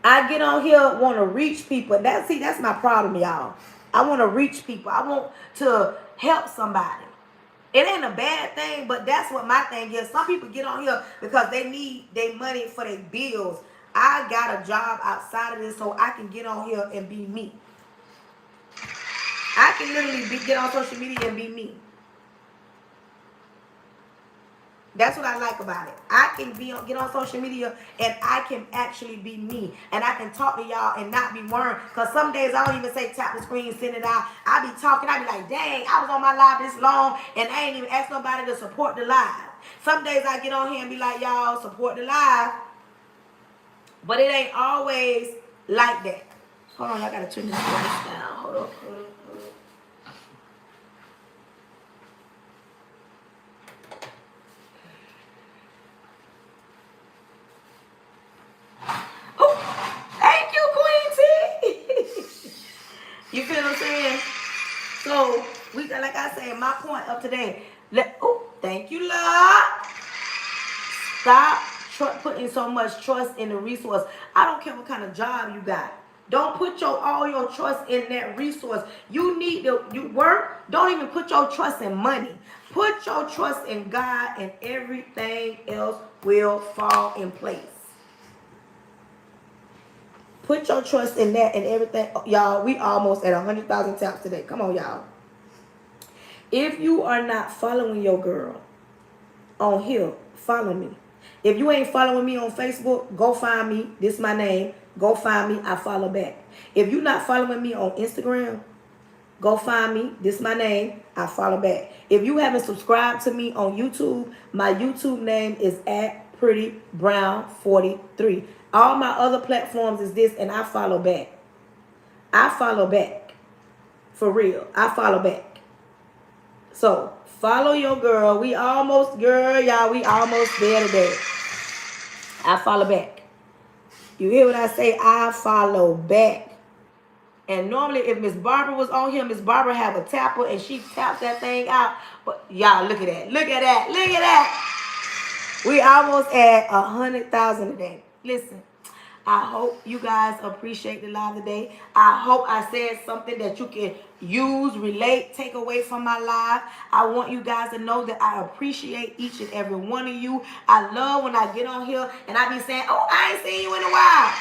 Speaker 1: I get on here, want to reach people. That's my problem, y'all. I want to reach people. I want to help somebody. It ain't a bad thing, but that's what my thing is. Some people get on here because they need their money for their bills. I got a job outside of this so I can get on here and be me. I can literally get on social media and be me. That's what I like about it. I can get on social media and I can actually be me. And I can talk to y'all and not be worried. Because some days I don't even say tap the screen, send it out. I be talking. I be like, dang, I was on my live this long and I ain't even asked nobody to support the live. Some days I get on here and be like, y'all, support the live. But it ain't always like that. Hold on, I got to turn this down. Hold on. You feel what I'm saying? So, like I said, my point of today, thank you, Lord. Stop putting so much trust in the resource. I don't care what kind of job you got. Don't put all your trust in that resource. You need you work. Don't even put your trust in money. Put your trust in God and everything else will fall in place. Put your trust in that and everything. Y'all, we almost at 100,000 taps today. Come on, y'all. If you are not following your girl on here, follow me. If you ain't following me on Facebook, go find me. This is my name. Go find me. I follow back. If you're not following me on Instagram, go find me. This is my name. I follow back. If you haven't subscribed to me on YouTube, my YouTube name is @PrettyBrown43. All my other platforms is this, and I follow back. I follow back. For real. I follow back. So, follow your girl. We almost there today. I follow back. You hear what I say? I follow back. And normally, if Miss Barbara was on here, Miss Barbara have a tapper, and she tapped that thing out. But, y'all, look at that. Look at that. Look at that. We almost at 100,000 today. Listen, I hope you guys appreciate the live today. I hope I said something that you can use, relate, take away from my live. I want you guys to know that I appreciate each and every one of you. I love when I get on here and I be saying, oh, I ain't seen you in a while.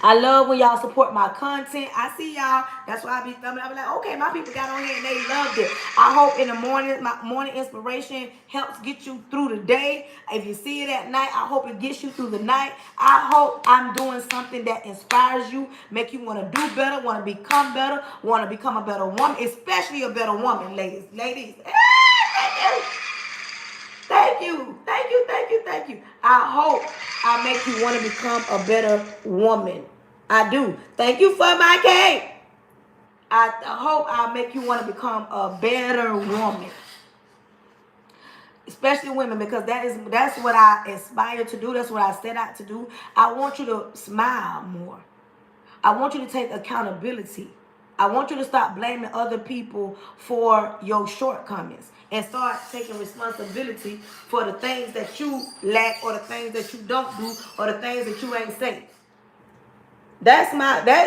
Speaker 1: I love when y'all support my content. I see y'all. That's why I be thumbing. I be like, okay, my people got on here and they loved it. I hope in the morning, my morning inspiration helps get you through the day. If you see it at night, I hope it gets you through the night. I hope I'm doing something that inspires you, make you want to do better, want to become better, want to become a better woman, especially a better woman, ladies. Ladies, thank you. Thank you. Thank you. Thank you. I hope I make you want to become a better woman. I do. Thank you for my cake. I hope I make you want to become a better woman. Especially women, because that's what I aspire to do. That's what I set out to do. I want you to smile more. I want you to take accountability. I want you to stop blaming other people for your shortcomings and start taking responsibility for the things that you lack or the things that you don't do or the things that you ain't saying. That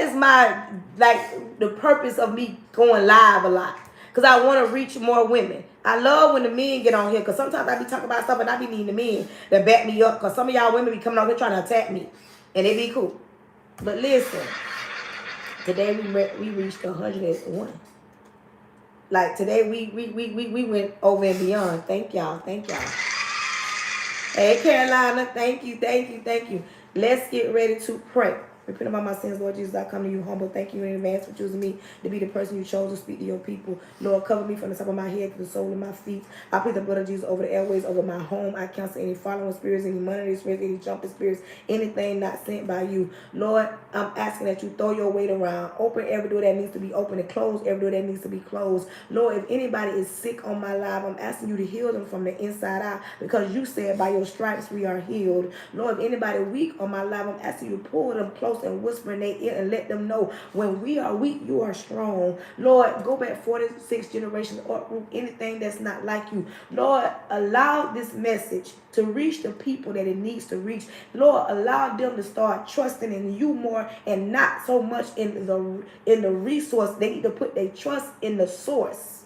Speaker 1: is my the purpose of me going live a lot. Because I want to reach more women. I love when the men get on here. Because sometimes I be talking about stuff and I be needing the men to back me up. Because some of y'all women be coming on here trying to attack me. And it be cool. But listen. Today we reached 101. Like today we went over and beyond. Thank y'all. Thank y'all. Hey Carolina. Thank you. Thank you. Thank you. Let's get ready to pray. Repent about my sins, Lord Jesus. I come to you humble. Thank you in advance for choosing me to be the person you chose to speak to your people. Lord, cover me from the top of my head to the sole of my feet. I plead the blood of Jesus over the airways, over my home. I cancel any following spirits, any monitoring spirits, any jumping spirits, anything not sent by you. Lord, I'm asking that you throw your weight around. Open every door that needs to be open and close every door that needs to be closed. Lord, if anybody is sick on my life, I'm asking you to heal them from the inside out, because you said by your stripes we are healed. Lord, if anybody weak on my life, I'm asking you to pull them close and whisper in their ear and let them know when we are weak, you are strong. Lord, go back 46 generations, uproot anything that's not like you. Lord, allow this message to reach the people that it needs to reach. Lord, allow them to start trusting in you more and not so much in the resource. They need to put their trust in the source.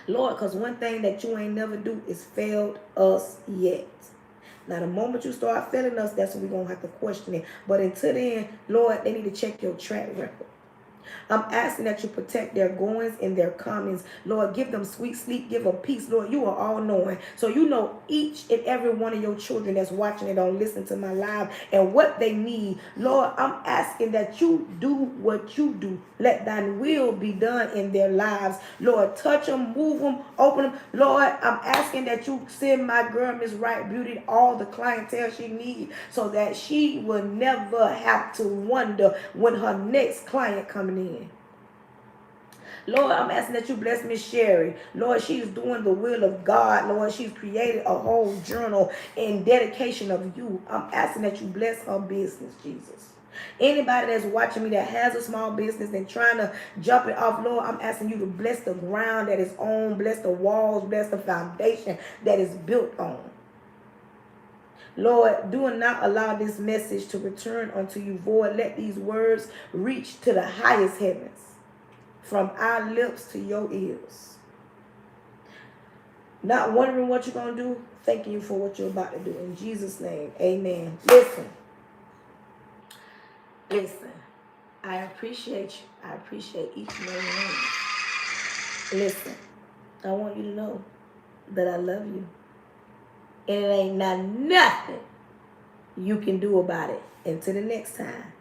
Speaker 1: Lord, because one thing that you ain't never do is failed us yet. Now, the moment you start failing us, that's when we're going to have to question it. But until then, Lord, they need to check your track record. I'm asking that you protect their goings and their comings. Lord, give them sweet sleep. Give them peace. Lord, you are all knowing. So you know each and every one of your children that's watching it on listen to my live and what they need. Lord, I'm asking that you do what you do. Let thine will be done in their lives. Lord, touch them, move them, open them. Lord, I'm asking that you send my girl, Miss Right Beauty, all the clientele she needs so that she will never have to wonder when her next client coming in. Lord, I'm asking that you bless Miss Sherry. Lord, she's doing the will of God. Lord, she's created a whole journal in dedication of you. I'm asking that you bless her business, Jesus. Anybody that's watching me that has a small business and trying to jump it off, Lord, I'm asking you to bless the ground that is on, bless the walls, bless the foundation that is built on. Lord, do not allow this message to return unto you void. Let these words reach to the highest heavens, from our lips to your ears. Not wondering what you're going to do, thanking you for what you're about to do. In Jesus' name, amen. Listen. I appreciate you. I appreciate each and every one of you. Listen, I want you to know that I love you. And it ain't nothing you can do about it. Until the next time.